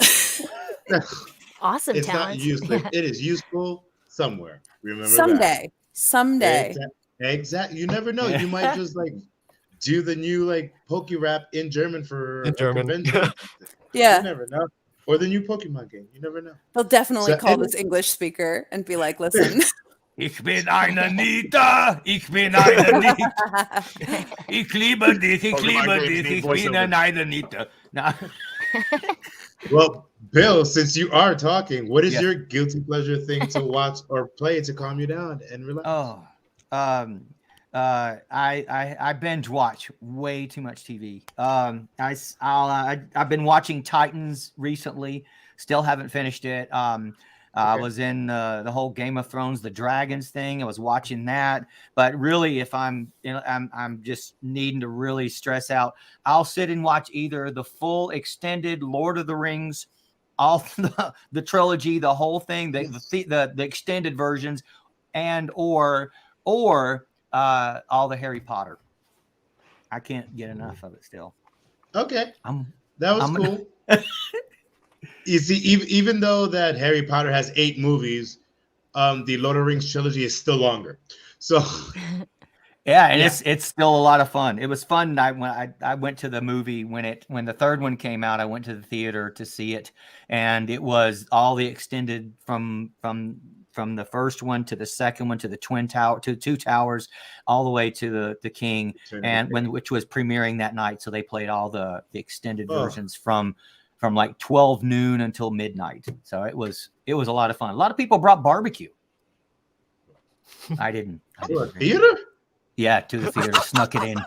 [SPEAKER 4] Awesome
[SPEAKER 2] It's not
[SPEAKER 4] talents.
[SPEAKER 2] useless.
[SPEAKER 4] Yeah.
[SPEAKER 2] It is useful somewhere. Remember
[SPEAKER 5] Someday.
[SPEAKER 2] that. Exactly. You never know. You might just like do the new like Poke Rap in German for
[SPEAKER 6] In
[SPEAKER 2] a
[SPEAKER 6] German.
[SPEAKER 2] convention.
[SPEAKER 5] Yeah.
[SPEAKER 2] You never know. Or the new Pokemon game. You never know.
[SPEAKER 5] They'll definitely
[SPEAKER 2] So
[SPEAKER 5] call
[SPEAKER 2] any-
[SPEAKER 5] this English speaker and be like, listen.
[SPEAKER 3] Ich bin eine Nita. Ich bin eine Nita. Ich liebe dich. Ich
[SPEAKER 12] Pokemon
[SPEAKER 3] liebe
[SPEAKER 12] games
[SPEAKER 3] dich.
[SPEAKER 12] need
[SPEAKER 3] Ich bin
[SPEAKER 12] voiceover.
[SPEAKER 3] eine Nita. Now,
[SPEAKER 2] Well, Bill, since you are talking, what is
[SPEAKER 3] Yes.
[SPEAKER 2] your guilty pleasure thing to watch or play to calm you down and relax?
[SPEAKER 9] I binge watch way too much TV. I've been watching Titans recently. Still haven't finished it. I was in the whole Game of Thrones, the dragons thing. I was watching that. But really, if I'm just needing to really stress out, I'll sit and watch either the full extended Lord of the Rings, all the trilogy, the whole thing, the extended versions, and or all the Harry Potter. I can't get enough of it still.
[SPEAKER 2] Okay.
[SPEAKER 9] I'm
[SPEAKER 2] That was cool. You see, even though that Harry Potter has 8 movies, the Lord of the Rings trilogy is still longer. So
[SPEAKER 9] yeah, and it's still a lot of fun. It was fun. I went to the movie when the third one came out. I went to the theater to see it, and it was all the extended from the first one to the second one to the two towers, all the way to the King, and which was premiering that night. So they played all the extended versions from like 12 noon until midnight. So it was a lot of fun. A lot of people brought barbecue. I didn't.
[SPEAKER 2] to a theater?
[SPEAKER 9] Yeah, to the theater, snuck it in.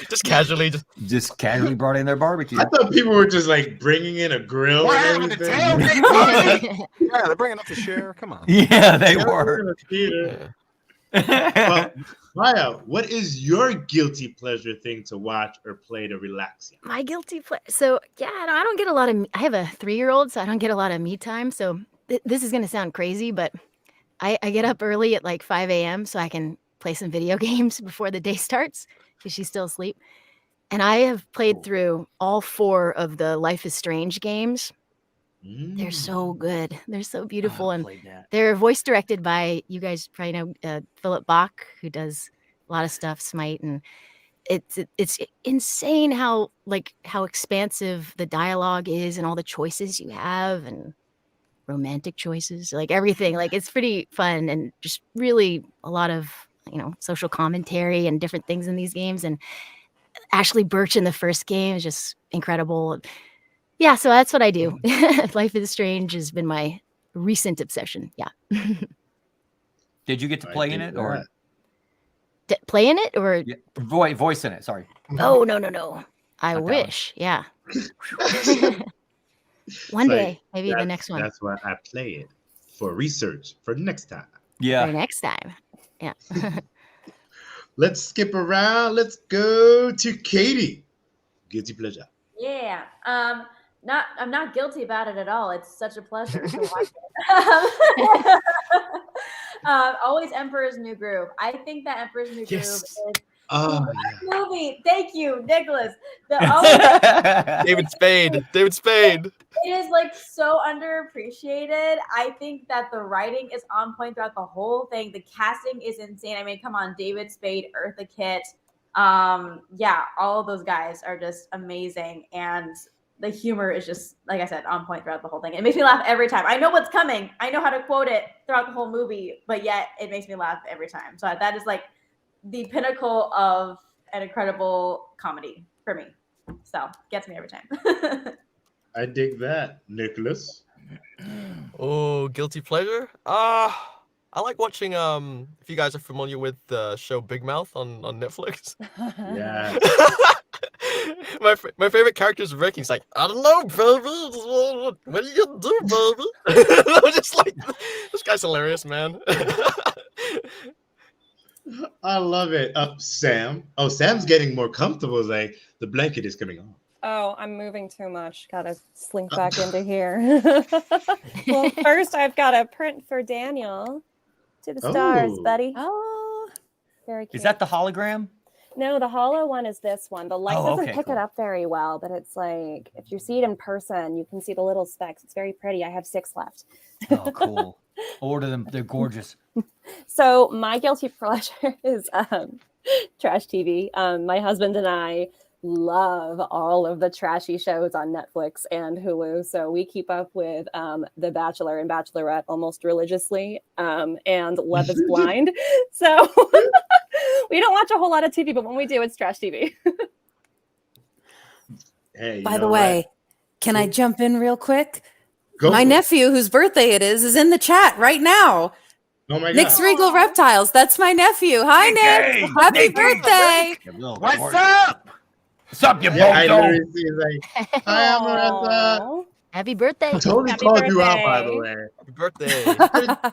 [SPEAKER 6] Just casually.
[SPEAKER 9] Just casually brought in their barbecue.
[SPEAKER 2] I thought people were just like bringing in a grill.
[SPEAKER 12] What
[SPEAKER 2] and
[SPEAKER 12] happened to
[SPEAKER 2] everything.
[SPEAKER 12] tailgate?
[SPEAKER 7] Yeah, they're bringing up to share. Come on.
[SPEAKER 9] Yeah, they
[SPEAKER 2] Yeah,
[SPEAKER 9] were.
[SPEAKER 2] in a theater. Well, Maya, what is your guilty pleasure thing to watch or play to relax you?
[SPEAKER 4] My guilty pleasure. So yeah, I don't get a lot of. I have a 3-year-old, so I don't get a lot of me time. So this is gonna sound crazy, but I get up early at like 5 a.m. so I can play some video games before the day starts because she's still asleep. And I have played through all 4 of the Life is Strange games. They're so good. They're so beautiful, and they're voice directed by, you guys probably know, Philip Bach, who does a lot of stuff, Smite, and it's insane how expansive the dialogue is and all the choices you have and romantic choices, like everything. Like it's pretty fun and just really a lot of social commentary and different things in these games. And Ashley Birch in the first game is just incredible. Yeah, so that's what I do. Life is Strange has been my recent obsession. Yeah.
[SPEAKER 9] Did you get to play in it or
[SPEAKER 4] play in it or
[SPEAKER 9] voice in it? Sorry.
[SPEAKER 4] Oh no. I wish. Yeah. One day, maybe the next one.
[SPEAKER 2] That's why I play it for research for next time.
[SPEAKER 9] Yeah.
[SPEAKER 4] For next time. Yeah.
[SPEAKER 2] Let's skip around. Let's go to Katie. Guilty pleasure.
[SPEAKER 10] Yeah. I'm not guilty about it at all. It's such a pleasure to watch it. Always Emperor's New Groove. I think that Emperor's New Groove is the best movie. Thank you, Nicholas.
[SPEAKER 6] David Spade.
[SPEAKER 10] It is like so underappreciated. I think that the writing is on point throughout the whole thing. The casting is insane. I mean, come on, David Spade, Eartha Kitt. Yeah, all of those guys are just amazing. And the humor is just, like I said, on point throughout the whole thing. It makes me laugh every time. I know what's coming. I know how to quote it throughout the whole movie, but yet it makes me laugh every time. So that is like the pinnacle of an incredible comedy for me. So gets me every time.
[SPEAKER 2] I dig that, Nicholas.
[SPEAKER 6] Oh, guilty pleasure? I like watching, if you guys are familiar with the show Big Mouth on Netflix.
[SPEAKER 2] Yeah.
[SPEAKER 6] My favorite character is Rick. He's like, I don't know, baby. What are you gonna do, baby? I'm just like, this guy's hilarious, man.
[SPEAKER 2] I love it. Sam. Oh, Sam's getting more comfortable. It's like the blanket is coming on.
[SPEAKER 8] Oh, I'm moving too much. Gotta slink back into here. Well, first I've got a print for Daniel. To the stars,
[SPEAKER 2] Oh.
[SPEAKER 8] buddy.
[SPEAKER 5] Oh,
[SPEAKER 8] Very cute.
[SPEAKER 9] Is that the hologram?
[SPEAKER 8] No, the hollow one is this one. The light
[SPEAKER 9] Oh,
[SPEAKER 8] doesn't
[SPEAKER 9] okay,
[SPEAKER 8] pick
[SPEAKER 9] cool.
[SPEAKER 8] it up very well, but it's like if you see it in person, you can see the little specks. It's very pretty. I have 6 left.
[SPEAKER 9] Oh, cool. Order them. They're gorgeous.
[SPEAKER 8] So my guilty pleasure is trash TV. My husband and I love all of the trashy shows on Netflix and Hulu. So we keep up with The Bachelor and Bachelorette almost religiously, and Love is Blind. So we don't watch a whole lot of TV, but when we do, it's trash TV.
[SPEAKER 2] Hey, you
[SPEAKER 5] by
[SPEAKER 2] know
[SPEAKER 5] the
[SPEAKER 2] what?
[SPEAKER 5] way, can I jump in real quick?
[SPEAKER 2] Go
[SPEAKER 5] My
[SPEAKER 2] for it.
[SPEAKER 5] nephew, whose birthday it is in the chat right now.
[SPEAKER 2] Oh my
[SPEAKER 5] Nick's
[SPEAKER 2] God.
[SPEAKER 5] Regal Reptiles. That's my nephew. Hi,
[SPEAKER 3] Nicky!
[SPEAKER 5] Nick. Happy
[SPEAKER 3] Nicky!
[SPEAKER 5] birthday.
[SPEAKER 12] What's up?
[SPEAKER 3] What's up, you
[SPEAKER 2] Yeah, I
[SPEAKER 3] bozo?
[SPEAKER 2] literally see it's like, hi, I'm Marissa.
[SPEAKER 8] Aw.
[SPEAKER 4] Happy birthday.
[SPEAKER 2] Totally
[SPEAKER 8] Happy
[SPEAKER 2] called you out, by the
[SPEAKER 8] birthday.
[SPEAKER 2] way.
[SPEAKER 6] Happy birthday.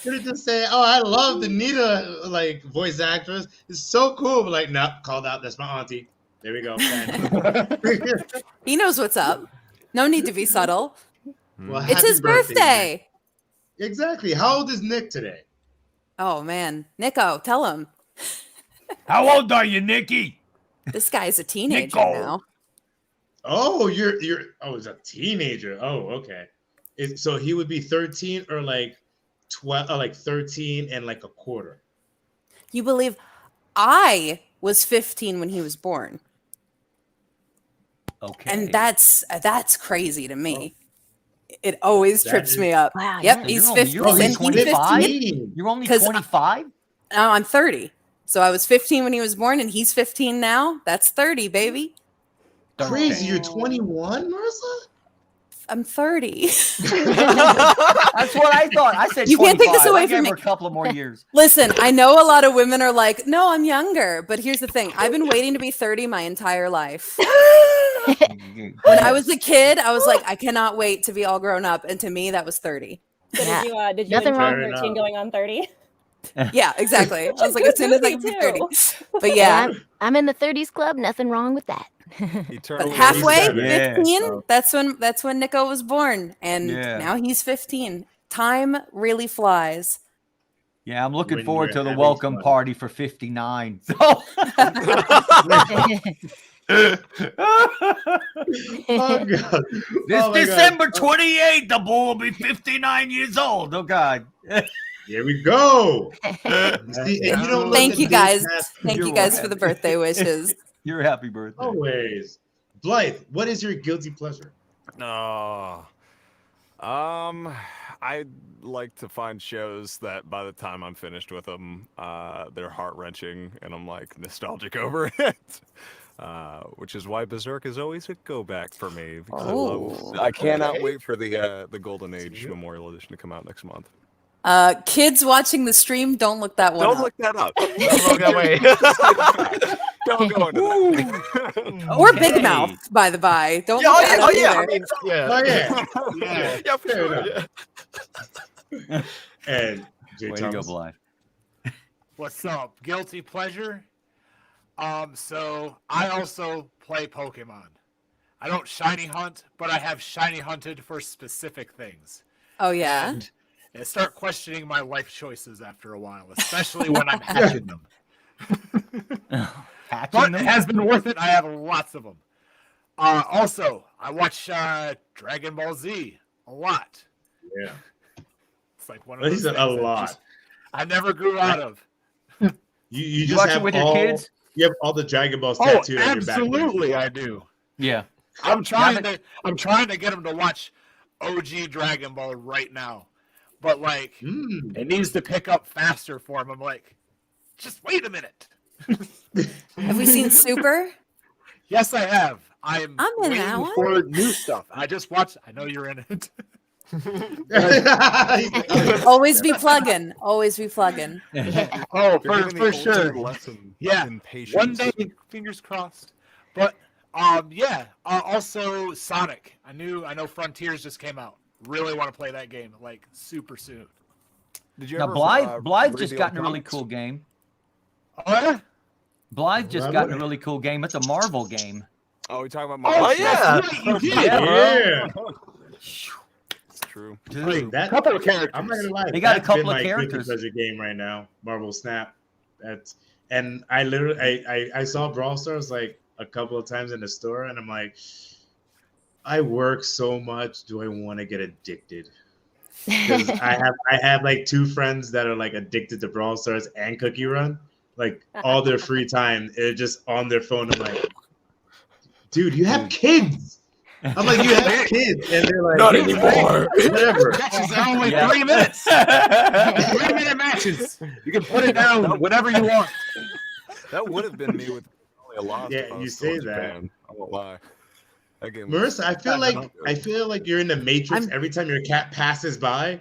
[SPEAKER 2] Could have just say, "Oh, I love the Nita like voice actress. It's so cool." But like, no, called out. That's my auntie. There we go.
[SPEAKER 5] He knows what's up. No need to be subtle.
[SPEAKER 2] Well,
[SPEAKER 5] It's
[SPEAKER 2] happy
[SPEAKER 5] his
[SPEAKER 2] birthday,
[SPEAKER 5] birthday.
[SPEAKER 2] Nick. Exactly. How old is Nick today?
[SPEAKER 5] Oh, man. Nico, tell him.
[SPEAKER 3] How old are you, Nikki?
[SPEAKER 5] This guy's a teenager
[SPEAKER 3] Nico.
[SPEAKER 5] now.
[SPEAKER 2] Oh, you're. Oh, he's a teenager. Oh, okay. So he would be 13 or like 12, like 13 and like a quarter.
[SPEAKER 5] You believe I was 15 when he was born.
[SPEAKER 9] Okay.
[SPEAKER 5] And that's crazy to me. It always
[SPEAKER 2] That
[SPEAKER 5] trips
[SPEAKER 2] is-
[SPEAKER 5] me up.
[SPEAKER 4] Wow,
[SPEAKER 5] Yep,
[SPEAKER 4] yeah.
[SPEAKER 5] he's
[SPEAKER 9] You're only-
[SPEAKER 5] 15.
[SPEAKER 9] you're only
[SPEAKER 5] and he's
[SPEAKER 9] 25?
[SPEAKER 5] 15.
[SPEAKER 9] You're only
[SPEAKER 5] 'Cause
[SPEAKER 9] 25?
[SPEAKER 5] Now I'm 30. So I was 15 when he was born, and he's 15 now. That's 30, baby.
[SPEAKER 2] Crazy. You're 21, Marissa?
[SPEAKER 5] I'm 30.
[SPEAKER 9] That's what I thought. I said
[SPEAKER 5] You can't take this
[SPEAKER 9] 25.
[SPEAKER 5] away
[SPEAKER 9] I gave
[SPEAKER 5] from
[SPEAKER 9] her
[SPEAKER 5] me.
[SPEAKER 9] a couple of more years.
[SPEAKER 5] Listen, I know a lot of women are like, no, I'm younger. But here's the thing. I've been waiting to be 30 my entire life. When I was a kid, I was like, I cannot wait to be all grown up. And to me, that was 30.
[SPEAKER 8] So
[SPEAKER 4] Yeah.
[SPEAKER 8] did you
[SPEAKER 4] Nothing
[SPEAKER 8] enjoy
[SPEAKER 4] wrong.
[SPEAKER 2] Fair
[SPEAKER 8] 13
[SPEAKER 2] enough.
[SPEAKER 8] going on 30?
[SPEAKER 5] Yeah, exactly. I was like, as soon as I can be 30. But
[SPEAKER 4] Yeah,
[SPEAKER 5] yeah,
[SPEAKER 4] I'm in the 30s club. Nothing wrong with that.
[SPEAKER 5] but
[SPEAKER 7] Eternally
[SPEAKER 5] halfway,
[SPEAKER 2] 37.
[SPEAKER 9] Yeah.
[SPEAKER 5] 15, that's when Nico was born. And
[SPEAKER 9] Yeah.
[SPEAKER 5] now he's 15. Time really flies.
[SPEAKER 9] Yeah, I'm looking
[SPEAKER 2] When
[SPEAKER 9] forward
[SPEAKER 2] you're
[SPEAKER 9] to the
[SPEAKER 2] having
[SPEAKER 9] welcome
[SPEAKER 2] fun.
[SPEAKER 9] party for 59.
[SPEAKER 2] Oh God.
[SPEAKER 9] This
[SPEAKER 2] Oh, my God.
[SPEAKER 9] December 28th, the bull will be 59 years old. Oh, God.
[SPEAKER 2] Here we go. See, and you don't look
[SPEAKER 5] Thank
[SPEAKER 2] a
[SPEAKER 5] you
[SPEAKER 2] day
[SPEAKER 5] guys.
[SPEAKER 2] past
[SPEAKER 5] Thank you
[SPEAKER 9] You're
[SPEAKER 5] guys
[SPEAKER 9] welcome.
[SPEAKER 5] for the birthday wishes.
[SPEAKER 9] Your happy birthday.
[SPEAKER 2] always. Blythe, what is your guilty pleasure?
[SPEAKER 7] Oh. I like to find shows that by the time I'm finished with them, they're heart-wrenching and I'm like nostalgic over it. Which is why Berserk is always a go back for me. Because I cannot wait for the Golden Age Memorial Edition to come out next month.
[SPEAKER 5] Kids watching the stream, don't look that one
[SPEAKER 7] Don't
[SPEAKER 5] up.
[SPEAKER 7] look that up.
[SPEAKER 6] Don't look that way.
[SPEAKER 7] Don't go into that.
[SPEAKER 5] Or
[SPEAKER 9] Okay.
[SPEAKER 5] Big Mouth, by the by. Don't
[SPEAKER 6] Yeah,
[SPEAKER 5] look
[SPEAKER 6] oh,
[SPEAKER 5] that
[SPEAKER 6] yeah,
[SPEAKER 5] up
[SPEAKER 6] oh, yeah. I
[SPEAKER 5] either.
[SPEAKER 6] mean, yeah.
[SPEAKER 2] Oh yeah.
[SPEAKER 6] Yeah, for
[SPEAKER 2] Fair
[SPEAKER 6] sure.
[SPEAKER 2] enough.
[SPEAKER 6] Yeah.
[SPEAKER 2] And Jay
[SPEAKER 9] Way to go,
[SPEAKER 2] Thomas.
[SPEAKER 9] Blythe.
[SPEAKER 12] What's up? Guilty pleasure? So I also play Pokemon. I don't shiny hunt, but I have shiny hunted for specific things.
[SPEAKER 5] Oh, yeah?
[SPEAKER 12] And I start questioning my life choices after a while, especially when I'm hatching them.
[SPEAKER 9] Hatching
[SPEAKER 12] But
[SPEAKER 9] them?
[SPEAKER 12] it has been worth it. I have lots of them. Also, I watch Dragon Ball Z a lot.
[SPEAKER 2] Yeah.
[SPEAKER 12] It's like one of
[SPEAKER 2] He
[SPEAKER 12] those
[SPEAKER 2] said a
[SPEAKER 12] things that
[SPEAKER 2] lot.
[SPEAKER 12] just- I never grew out of.
[SPEAKER 2] You just
[SPEAKER 9] watch
[SPEAKER 2] have
[SPEAKER 9] it with your
[SPEAKER 2] all,
[SPEAKER 9] kids?
[SPEAKER 2] You have all the Dragon Balls
[SPEAKER 12] Oh,
[SPEAKER 2] tattooed on your back.
[SPEAKER 12] absolutely, I do.
[SPEAKER 9] Yeah.
[SPEAKER 12] I'm trying to get him to watch OG Dragon Ball right now, but like it needs to pick up faster for him. I'm like, just wait a minute.
[SPEAKER 5] Have we seen Super?
[SPEAKER 12] Yes, I have. I'm
[SPEAKER 5] in
[SPEAKER 12] waiting
[SPEAKER 5] that one.
[SPEAKER 12] for new stuff. I just watched. I know you're in it.
[SPEAKER 5] Always be plugging. Always be plugging.
[SPEAKER 12] Oh,
[SPEAKER 7] You're giving
[SPEAKER 12] for
[SPEAKER 7] the
[SPEAKER 12] sure.
[SPEAKER 7] ultimate lesson
[SPEAKER 12] Yeah,
[SPEAKER 7] in patience.
[SPEAKER 12] one day, fingers crossed. But yeah. Also, Sonic. I know Frontiers just came out. Really want to play that game like super soon.
[SPEAKER 7] Did you
[SPEAKER 9] Now,
[SPEAKER 7] ever,
[SPEAKER 9] Blythe
[SPEAKER 7] read
[SPEAKER 9] just
[SPEAKER 7] the
[SPEAKER 9] got in
[SPEAKER 7] old
[SPEAKER 9] a really
[SPEAKER 7] comics?
[SPEAKER 9] cool game.
[SPEAKER 12] Oh yeah.
[SPEAKER 9] Blythe just got in a really cool game. It's a Marvel game.
[SPEAKER 7] Oh, we talking about
[SPEAKER 12] Oh
[SPEAKER 7] Marvel?
[SPEAKER 6] yeah.
[SPEAKER 12] that's right, you did.
[SPEAKER 9] Yeah, bro.
[SPEAKER 2] Yeah.
[SPEAKER 7] true.
[SPEAKER 2] Like that,
[SPEAKER 12] couple of characters.
[SPEAKER 2] I'm not gonna lie.
[SPEAKER 9] They got a
[SPEAKER 2] that's
[SPEAKER 9] couple
[SPEAKER 2] been
[SPEAKER 9] of
[SPEAKER 2] my guilty
[SPEAKER 9] characters.
[SPEAKER 2] pleasure game right now, Marvel Snap. That's and I literally I saw Brawl Stars like a couple of times in the store, and I'm like, I work so much. Do I want to get addicted? Because I have like 2 friends that are like addicted to Brawl Stars and Cookie Run. Like all their free time, they're just on their phone. I'm like, dude, you have kids. I'm like, you have kids, and they're like,
[SPEAKER 6] Not anymore.
[SPEAKER 2] Whatever.
[SPEAKER 12] Matches are only
[SPEAKER 9] Yeah.
[SPEAKER 12] 3 minutes. 3-minute matches. You can put it down whenever you want.
[SPEAKER 7] That would have been me with only a lot.
[SPEAKER 2] Yeah, you say that.
[SPEAKER 7] Japan. I won't lie. That game was-
[SPEAKER 2] Marissa, I feel like you're in the Matrix every time your cat passes by.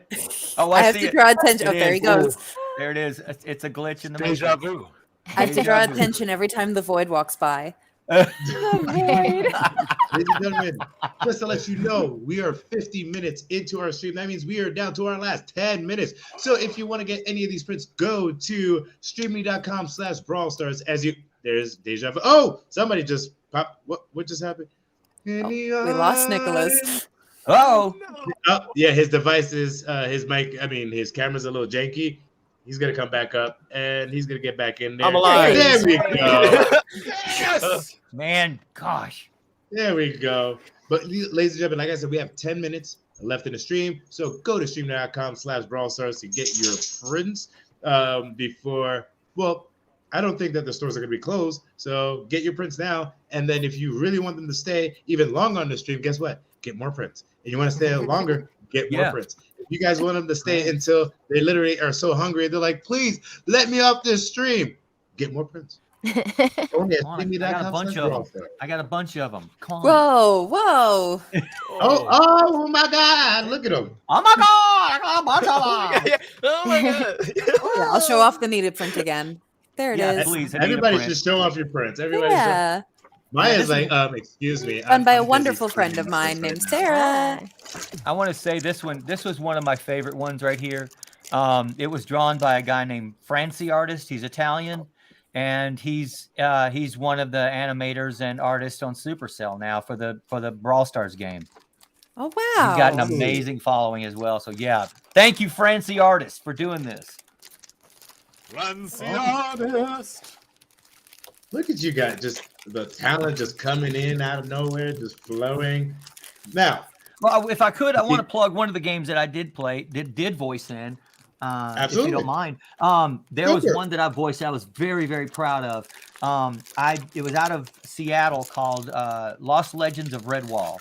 [SPEAKER 9] Oh,
[SPEAKER 5] I have
[SPEAKER 9] see
[SPEAKER 5] to
[SPEAKER 9] it.
[SPEAKER 5] draw attention.
[SPEAKER 9] It
[SPEAKER 5] Oh, there he
[SPEAKER 9] is.
[SPEAKER 5] goes.
[SPEAKER 9] There it is. It's a glitch in the
[SPEAKER 12] Deja
[SPEAKER 9] Matrix.
[SPEAKER 12] vu.
[SPEAKER 5] I have to
[SPEAKER 9] Deja
[SPEAKER 5] draw
[SPEAKER 9] vu.
[SPEAKER 5] attention every time the void walks by.
[SPEAKER 2] Ladies and gentlemen, just to let you know, we are 50 minutes into our stream. That means we are down to our last 10 minutes. So if you want to get any of these prints, go to streamly.com/brawlstars. There's Deja Vu. Oh, somebody just popped. What just happened?
[SPEAKER 5] We lost Nicholas.
[SPEAKER 9] Oh,
[SPEAKER 2] Oh, yeah, his device is his mic. I mean, his camera's a little janky. He's gonna come back up and he's gonna get back in there.
[SPEAKER 6] I'm alive.
[SPEAKER 2] There we go.
[SPEAKER 12] Yes.
[SPEAKER 9] man, gosh.
[SPEAKER 2] There we go. But ladies and gentlemen, like I said, we have 10 minutes left in the stream. So go to stream.com/brawlstars to get your prints before. Well, I don't think that the stores are gonna be closed. So get your prints now. And then if you really want them to stay even longer on the stream, guess what? Get more prints. And you want to stay longer, get more
[SPEAKER 9] Yeah.
[SPEAKER 2] prints. If you guys want them to stay until they literally are so hungry, they're like, please let me off this stream. Get more prints. Only at
[SPEAKER 9] Come on, I got a bunch of them.
[SPEAKER 2] streamly.com/brawlstars.
[SPEAKER 9] I got a bunch of them. Come on.
[SPEAKER 5] Whoa, whoa.
[SPEAKER 2] Oh my God! Look at them.
[SPEAKER 9] Oh my god! I got a bunch of them.
[SPEAKER 6] Yeah. Oh my god.
[SPEAKER 5] Yeah, I'll show off the needed print again. There it is.
[SPEAKER 9] Yeah, please. I need a
[SPEAKER 2] Everybody
[SPEAKER 9] print.
[SPEAKER 2] should show off your prints. Everybody.
[SPEAKER 5] Yeah.
[SPEAKER 2] Maya's like, excuse me.
[SPEAKER 5] Done by a
[SPEAKER 2] I'm busy
[SPEAKER 5] wonderful friend
[SPEAKER 2] screening
[SPEAKER 5] of mine
[SPEAKER 2] this
[SPEAKER 5] named
[SPEAKER 2] right now.
[SPEAKER 5] Sarah.
[SPEAKER 9] I want to say this was one of my favorite ones right here. It was drawn by a guy named Francie Artist. He's Italian, and he's one of the animators and artists on Supercell now for the Brawl Stars game.
[SPEAKER 5] Oh, wow.
[SPEAKER 9] He's got an amazing following as well. So yeah, thank you, Francie Artist, for doing this.
[SPEAKER 12] Francie Artist.
[SPEAKER 2] Look at you guys, just the talent just coming in out of nowhere, just flowing. Now,
[SPEAKER 9] Well, if I could, I want to plug one of the games that I did play, did voice in. If
[SPEAKER 2] Absolutely.
[SPEAKER 9] you don't mind. There
[SPEAKER 2] Go
[SPEAKER 9] was
[SPEAKER 2] for it.
[SPEAKER 9] one that I voiced I was very, very proud of. It was out of Seattle called Lost Legends of Redwall,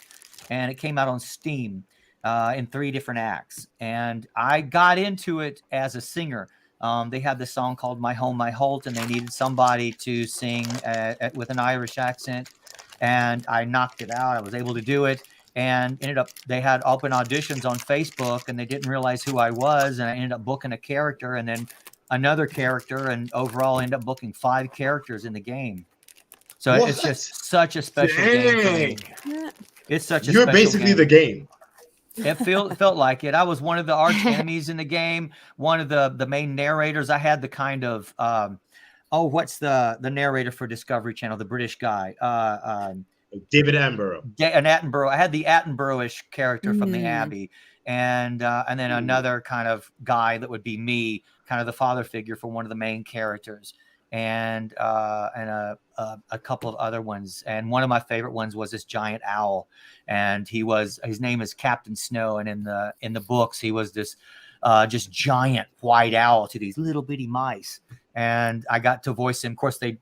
[SPEAKER 9] and it came out on Steam in 3 different acts. And I got into it as a singer. They had this song called My Home, My Holt, and they needed somebody to sing with an Irish accent. And I knocked it out. I was able to do it. And they had open auditions on Facebook, and they didn't realize who I was. And I ended up booking a character and then another character, and overall ended up booking 5 characters in the game. So it's
[SPEAKER 2] What?
[SPEAKER 9] just such a special game for me. It's such a
[SPEAKER 2] you're
[SPEAKER 9] special
[SPEAKER 2] basically
[SPEAKER 9] game.
[SPEAKER 2] the game.
[SPEAKER 9] It felt like it. I was one of the arch enemies in the game, one of the main narrators. I had the kind of what's the narrator for Discovery Channel, the British guy,
[SPEAKER 2] David Attenborough.
[SPEAKER 9] an Attenborough. I had the Attenborough-ish character from the Abbey, and then another kind of guy that would be me, kind of the father figure for one of the main characters, and a couple of other ones. And one of my favorite ones was this giant owl, and his name is Captain Snow, and in the books he was this just giant white owl to these little bitty mice, and I got to voice him. Of course, they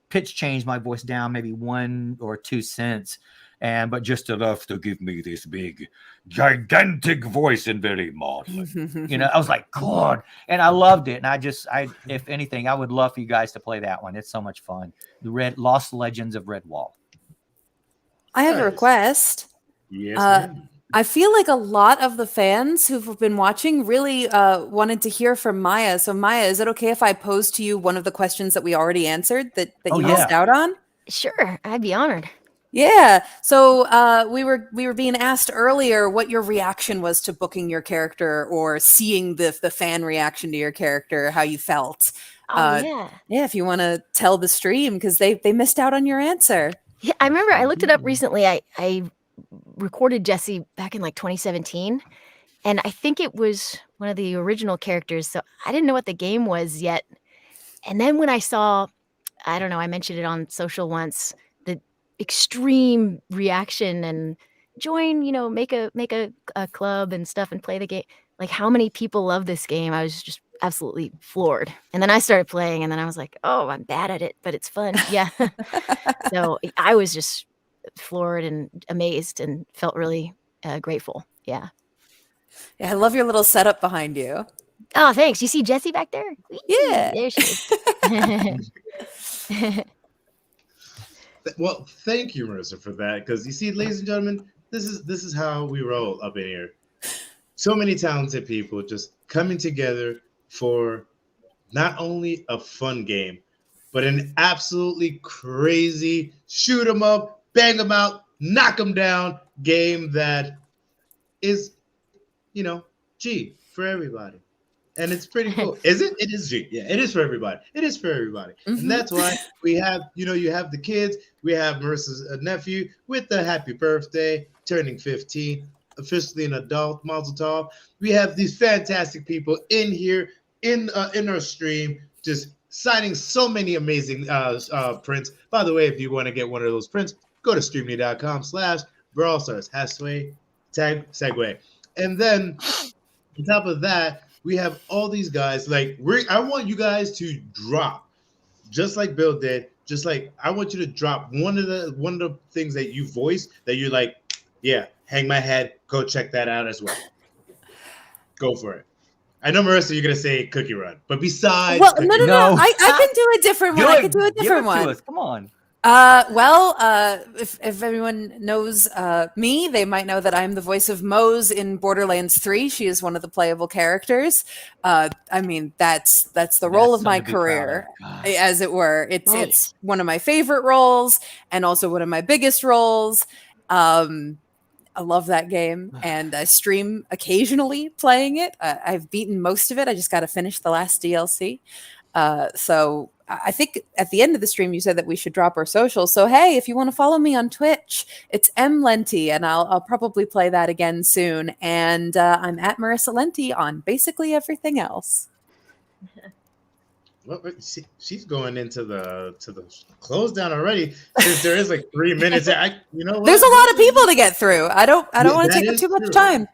[SPEAKER 9] pitch changed my voice down maybe 1 or 2 cents, but just enough to give me this big gigantic voice and very maudlin. I was like, God, and I loved it. And if anything, I would love for you guys to play that one. It's so much fun. The Lost Legends of Redwall.
[SPEAKER 5] I have a
[SPEAKER 2] Nice.
[SPEAKER 5] request.
[SPEAKER 2] Yes. ma'am.
[SPEAKER 5] I feel like a lot of the fans who've been watching really wanted to hear from Maya. So Maya, is it okay if I pose to you one of the questions that we already answered that
[SPEAKER 9] Oh,
[SPEAKER 5] you
[SPEAKER 9] yeah.
[SPEAKER 5] missed out on?
[SPEAKER 4] Sure, I'd be honored.
[SPEAKER 5] Yeah. So we were being asked earlier what your reaction was to booking your character or seeing the fan reaction to your character, how you felt.
[SPEAKER 4] Oh yeah.
[SPEAKER 5] Yeah, if you want to tell the stream, because they missed out on your answer.
[SPEAKER 4] Yeah, I remember I looked it up recently. I recorded Jesse back in like 2017, and I think it was one of the original characters, so I didn't know what the game was yet. And then when I saw, I don't know, I mentioned it on social once, the extreme reaction and join, make a club and stuff and play the game. Like how many people love this game? I was just absolutely floored. And then I started playing, and then I was like, oh, I'm bad at it, but it's fun. Yeah. So I was just floored and amazed and felt really grateful. Yeah.
[SPEAKER 5] Yeah, I love your little setup behind you.
[SPEAKER 4] Oh, thanks. You see Jessie back there? Whee!
[SPEAKER 5] Yeah.
[SPEAKER 4] There she is.
[SPEAKER 2] Well, thank you, Marissa, for that. Because you see, ladies and gentlemen, this is how we roll up in here. So many talented people just coming together for not only a fun game, but an absolutely crazy shoot 'em up, bang 'em out, knock 'em down game that is, G for everybody. And it's pretty cool. Is it? It is G. Yeah, it is for everybody. It is for everybody.
[SPEAKER 5] Mhm.
[SPEAKER 2] And that's why we have, you have the kids. We have Marissa's nephew with the happy birthday, turning 15, officially an adult, Mazel Tov. We have these fantastic people in here in our stream, just signing so many amazing prints. By the way, if you want to get one of those prints, go to streamly.com/BrawlStars, #segue. And then on top of that, we have all these guys. Like I want you guys to drop, just like Bill did. Just like I want you to drop one of the things that you voiced that you're like, yeah, hang my head. Go check that out as well. Go for it. I know, Marissa, you're gonna say Cookie Run, but besides,
[SPEAKER 5] Well, no. I can do a different one. I can do a different one.
[SPEAKER 9] Come on.
[SPEAKER 5] If everyone knows me, they might know that I'm the voice of Mose in Borderlands 3. She is one of the playable characters. I mean, that's the role of my career, as it were. It's one of my favorite roles and also one of my biggest roles. I love that game, and I stream occasionally playing it. I've beaten most of it. I just got to finish the last DLC. So I think at the end of the stream, you said that we should drop our socials. So, hey, if you want to follow me on Twitch, it's mlenti, and I'll probably play that again soon. And I'm at Marissa Lenti on basically everything else.
[SPEAKER 2] Well, she's going into the close down already. Since there is like 3 minutes. There's
[SPEAKER 5] a lot of people to get through. I don't want to take up too much time.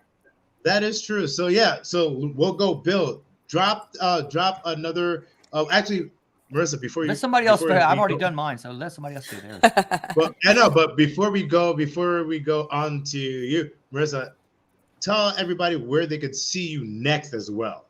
[SPEAKER 2] That is true. So yeah, so we'll go. Bill, drop another. Actually, Marissa, before you
[SPEAKER 9] let somebody else. I've already done mine, so let somebody else do theirs.
[SPEAKER 2] Well, I know, but before we go on to you, Marissa, tell everybody where they could see you next as well.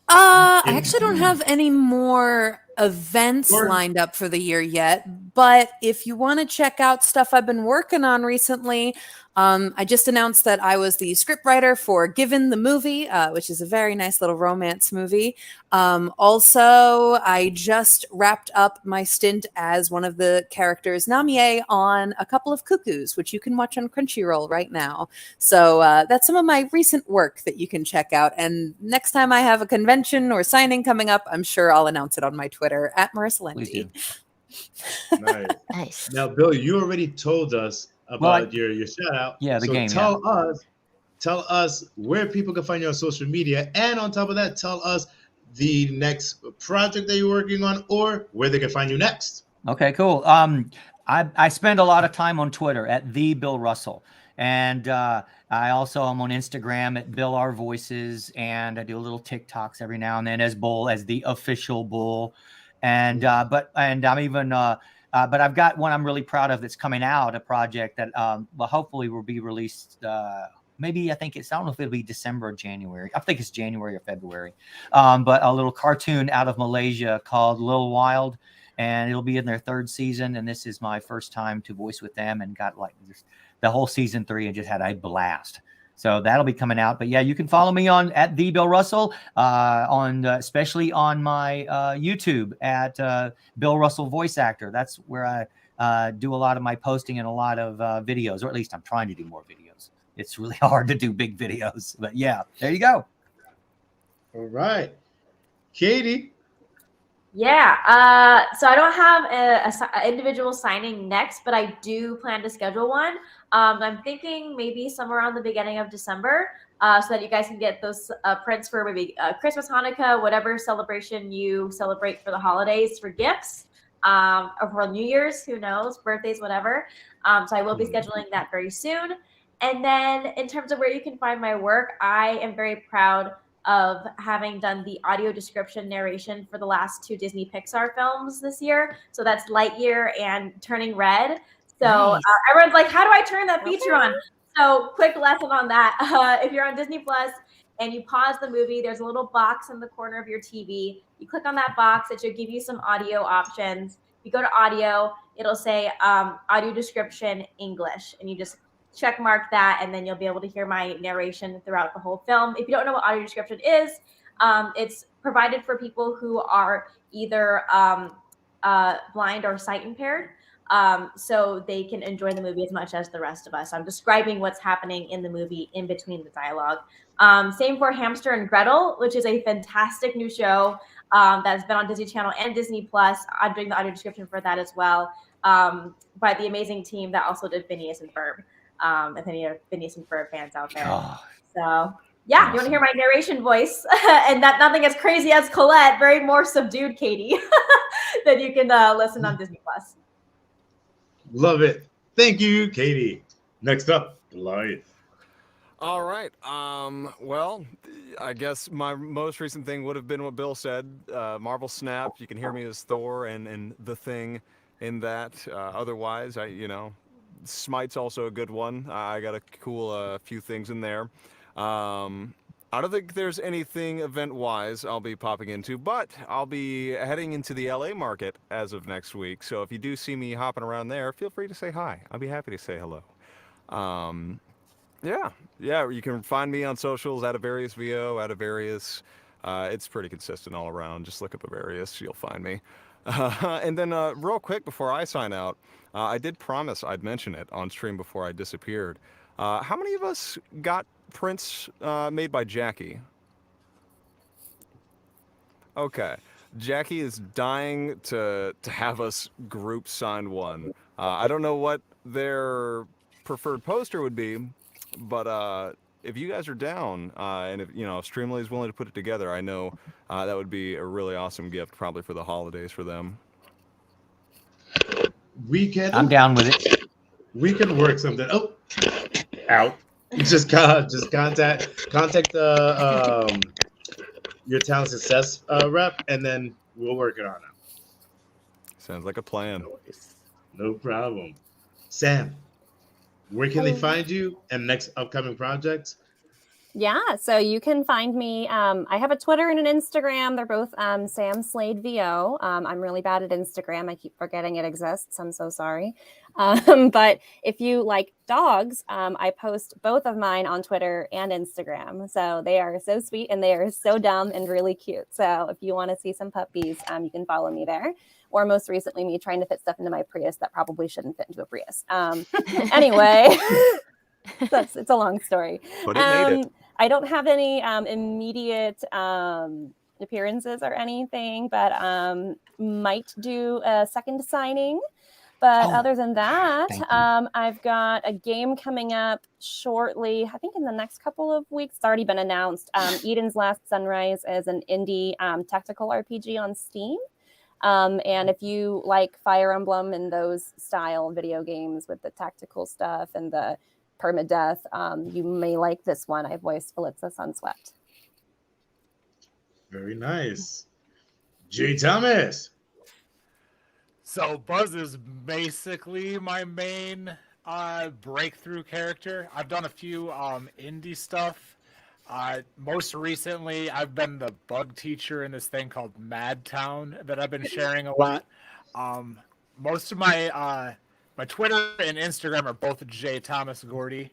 [SPEAKER 5] I actually don't have any more events lined up for the year yet, but if you want to check out stuff I've been working on recently, I just announced that I was the scriptwriter for Given the movie, which is a very nice little romance movie. Also, I just wrapped up my stint as one of the characters Namie on A Couple of Cuckoos, which you can watch on Crunchyroll right now. So that's some of my recent work that you can check out. And next time I have a convention or signing coming up, I'm sure I'll announce it on my Twitter at Marissa Lenti.
[SPEAKER 2] Nice. Now, Bill, you already told us about your shout out.
[SPEAKER 9] Yeah, the game.
[SPEAKER 2] Tell us where people can find you on social media, and on top of that, tell us the next project that you're working on or where they can find you next.
[SPEAKER 9] Okay, cool. I spend a lot of time on Twitter at the Bill Russell, and I also am on Instagram at Bill R Voices, and I do little TikToks every now and then as Bull, as the official Bull, and but I'm even. But I've got one I'm really proud of that's coming out, a project that hopefully will be released. Maybe I don't know if it'll be December or January. I think it's January or February. But a little cartoon out of Malaysia called Little Wild, and it'll be in their 3rd season. And this is my first time to voice with them, and got like the whole season 3 and just had a blast. So that'll be coming out. But yeah, you can follow me on at the Bill Russell, especially on my YouTube at Bill Russell Voice Actor. That's where I do a lot of my posting and a lot of videos, or at least I'm trying to do more videos. It's really hard to do big videos, but yeah, there you go.
[SPEAKER 2] All right, Katie.
[SPEAKER 10] Yeah. So I don't have an individual signing next, but I do plan to schedule one. I'm thinking maybe somewhere around the beginning of December, so that you guys can get those prints for maybe Christmas, Hanukkah, whatever celebration you celebrate for the holidays for gifts, or for New Year's, who knows, birthdays, whatever. So I will be scheduling that very soon. And then in terms of where you can find my work, I am very proud of having done the audio description narration for the last 2 Disney Pixar films this year. So that's Lightyear and Turning Red. So everyone's like, how do I turn that feature on? So quick lesson on that. If you're on Disney Plus and you pause the movie, there's a little box in the corner of your TV. You click on that box, it should give you some audio options. You go to audio, it'll say audio description English, and you just check mark that, and then you'll be able to hear my narration throughout the whole film. If you don't know what audio description is, it's provided for people who are either blind or sight impaired, so they can enjoy the movie as much as the rest of us. I'm describing what's happening in the movie in between the dialogue. Same for Hamster and Gretel, which is a fantastic new show that's been on Disney Channel and Disney Plus. I'm doing the audio description for that as well, by the amazing team that also did Phineas and Ferb. If any of Phineas and Ferb fans out there. So yeah, you want to hear my narration voice and nothing as crazy as Colette, very more subdued Katie, then you can listen on Disney Plus.
[SPEAKER 2] Love it. Thank you, Katie. Next up, Blythe.
[SPEAKER 7] All right. Well, I guess my most recent thing would have been what Bill said. Marvel Snap. You can hear me as Thor and the Thing in that. Otherwise, Smite's also a good one. I got a cool few things in there. I don't think there's anything event-wise I'll be popping into, but I'll be heading into the LA market as of next week. So if you do see me hopping around there, feel free to say hi. I'll be happy to say hello. Yeah, you can find me on socials at @AvariusVO, @Avarius. It's pretty consistent all around. Just look up Avarius, you'll find me. And then real quick before I sign out, I did promise I'd mention it on stream before I disappeared. How many of us got prints made by Jackie? Okay. Jackie is dying to have us group sign one. I don't know what their preferred poster would be, but if you guys are down, and if Streamily is willing to put it together, I know that would be a really awesome gift, probably for the holidays for them.
[SPEAKER 9] I'm down with it.
[SPEAKER 2] We can work something. Oh, out. Just contact your talent success rep, and then we'll work it on it.
[SPEAKER 7] Sounds like a plan.
[SPEAKER 2] No problem. Sam, where can they find you and next upcoming projects?
[SPEAKER 8] Yeah, so you can find me. I have a Twitter and an Instagram. They're both Sam Slade VO. I'm really bad at Instagram. I keep forgetting it exists. I'm so sorry. But if you like dogs, I post both of mine on Twitter and Instagram. So they are so sweet and they are so dumb and really cute. So if you want to see some puppies, you can follow me there. Or most recently, me trying to fit stuff into my Prius that probably shouldn't fit into a Prius. Anyway, it's a long story.
[SPEAKER 7] But it made it.
[SPEAKER 8] I don't have any immediate appearances or anything, but might do a second signing. But other than that, I've got a game coming up shortly. I think in the next couple of weeks. It's already been announced. Eden's Last Sunrise is an indie tactical RPG on Steam. And if you like Fire Emblem and those style video games with the tactical stuff and the permadeath, you may like this one. I voiced Felitza Sunswept.
[SPEAKER 2] Very nice. Jay Thomas.
[SPEAKER 12] So Buzz is basically my main breakthrough character. I've done a few indie stuff. Most recently, I've been the bug teacher in this thing called Madtown that I've been sharing a lot. Most of my my Twitter and Instagram are both J Thomas Gordy,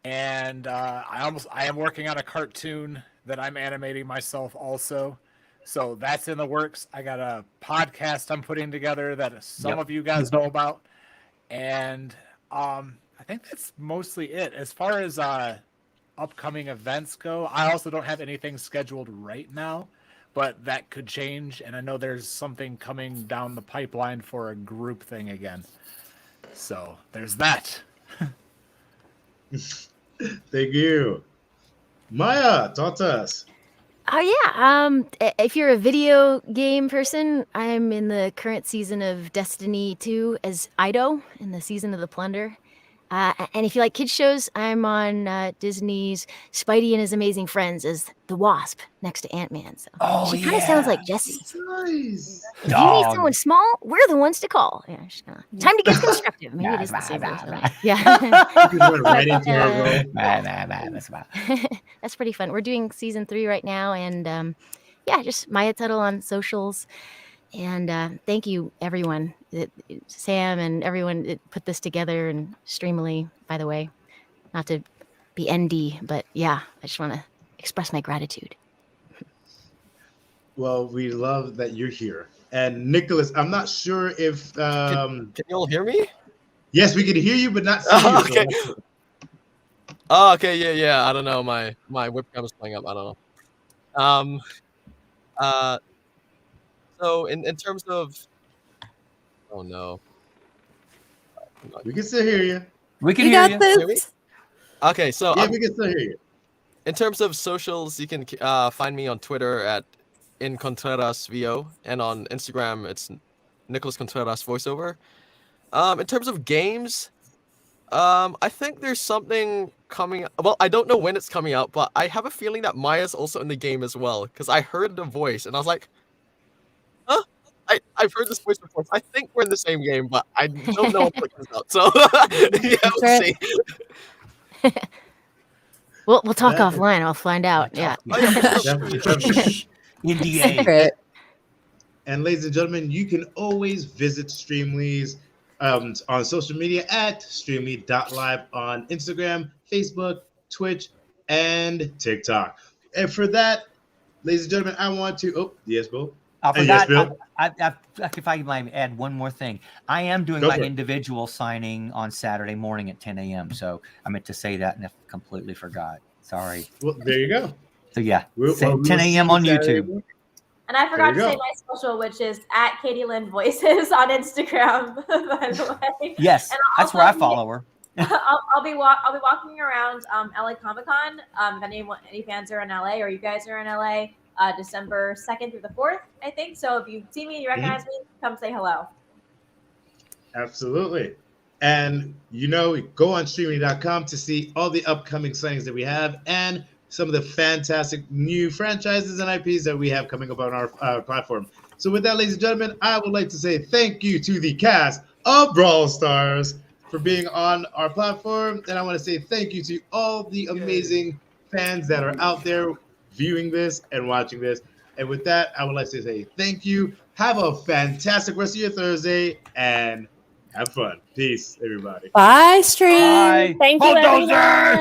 [SPEAKER 12] and I am working on a cartoon that I'm animating myself also. So that's in the works. I got a podcast I'm putting together that some of you guys know about, and I think that's mostly it as far as upcoming events go. I also don't have anything scheduled right now, but that could change, and I know there's something coming down the pipeline for a group thing again. So there's that.
[SPEAKER 2] Thank you. Maya, talk to us.
[SPEAKER 4] Oh yeah. If you're a video game person, I'm in the current season of Destiny 2 as Ido in the season of the Plunder. And if you like kids shows, I'm on Disney's Spidey and His Amazing Friends as the Wasp next to Ant-Man. So
[SPEAKER 9] Oh,
[SPEAKER 4] she kind of sounds like
[SPEAKER 9] yeah.
[SPEAKER 4] Jessie.
[SPEAKER 2] Nice.
[SPEAKER 4] If you need someone small, we're the ones to call. Yeah, time to get constructive. Maybe it is the
[SPEAKER 9] Nah,
[SPEAKER 4] same
[SPEAKER 9] nah,
[SPEAKER 4] voice,
[SPEAKER 9] nah,
[SPEAKER 4] right? Yeah.
[SPEAKER 2] You just went right into our role.
[SPEAKER 9] That's about.
[SPEAKER 4] That's pretty fun. We're doing season 3 right now, and yeah, just Maya Tuttle on socials. And thank you, everyone. Sam and everyone that put this together, and Streamily, by the way. Not to be ND, but yeah, I just want to express my gratitude.
[SPEAKER 2] Well, we love that you're here. And Nicholas, I'm not sure if
[SPEAKER 6] Can you all hear me?
[SPEAKER 2] yes, we can hear you, but not see you.
[SPEAKER 6] Oh,
[SPEAKER 2] so
[SPEAKER 6] okay.
[SPEAKER 2] that's-
[SPEAKER 6] Oh, okay, yeah. I don't know. My webcam is playing up. I don't know. So in terms of, oh no.
[SPEAKER 2] we can still hear you.
[SPEAKER 9] We can
[SPEAKER 5] You
[SPEAKER 9] hear
[SPEAKER 5] got
[SPEAKER 9] you.
[SPEAKER 5] this.
[SPEAKER 6] Hear me? Okay, so
[SPEAKER 2] Yeah, we can still hear you.
[SPEAKER 6] in terms of socials, you can find me on Twitter at @InContrerasVO, and on Instagram it's Nicholas Contreras voiceover. In terms of games, I think there's something coming. Well, I don't know when it's coming out, but I have a feeling that Maya's also in the game as well, because I heard the voice and I was like, huh? I've heard this voice before. I think we're in the same game, but I don't know what it comes out. So yeah, we'll
[SPEAKER 5] right.
[SPEAKER 6] see.
[SPEAKER 4] We'll talk
[SPEAKER 2] That-
[SPEAKER 4] offline. I'll find out. Yeah.
[SPEAKER 6] Oh, yeah, for sure.
[SPEAKER 2] Definitely, definitely.
[SPEAKER 9] NDA.
[SPEAKER 5] Secret.
[SPEAKER 2] And ladies and gentlemen, you can always visit Streamly's on social media at streamly.live on Instagram, Facebook, Twitch, and TikTok. And for that, ladies and gentlemen, I want to. Oh, yes, Bill.
[SPEAKER 9] I
[SPEAKER 2] Yes,
[SPEAKER 9] forgot.
[SPEAKER 2] Bill.
[SPEAKER 9] If I might add one more thing, I am doing
[SPEAKER 2] Go
[SPEAKER 9] my
[SPEAKER 2] for it.
[SPEAKER 9] individual signing on Saturday morning at 10 a.m. So I meant to say that and I completely forgot. Sorry.
[SPEAKER 2] Well, there you go.
[SPEAKER 9] So yeah,
[SPEAKER 2] We'll-
[SPEAKER 9] say
[SPEAKER 2] well, we
[SPEAKER 9] 10
[SPEAKER 2] will see
[SPEAKER 9] a.m.
[SPEAKER 2] you
[SPEAKER 9] on
[SPEAKER 2] Saturday
[SPEAKER 9] YouTube.
[SPEAKER 2] morning.
[SPEAKER 10] And I forgot to
[SPEAKER 2] There you
[SPEAKER 10] say
[SPEAKER 2] go.
[SPEAKER 10] my social, which is at Katie Lynn Voices on Instagram, by the way.
[SPEAKER 9] Yes,
[SPEAKER 10] And
[SPEAKER 9] that's where I
[SPEAKER 10] also,
[SPEAKER 9] follow her.
[SPEAKER 10] I'll be walking around LA Comic Con. If any fans are in LA or you guys are in LA, December 2nd through the 4th, I think. So if you see me and you recognize me, come say hello.
[SPEAKER 2] Absolutely. And go on streaming.com to see all the upcoming signings that we have and some of the fantastic new franchises and IPs that we have coming up on our platform. So with that, ladies and gentlemen, I would like to say thank you to the cast of BrawlStars for being on our platform. And I want to say thank you to all the amazing fans that are out there viewing this and watching this. And with that, I would like to say thank you. Have a fantastic rest of your Thursday and have fun. Peace, everybody.
[SPEAKER 5] Bye, stream.
[SPEAKER 9] Bye.
[SPEAKER 8] Thank you,
[SPEAKER 3] Bulldozer!
[SPEAKER 8] everyone.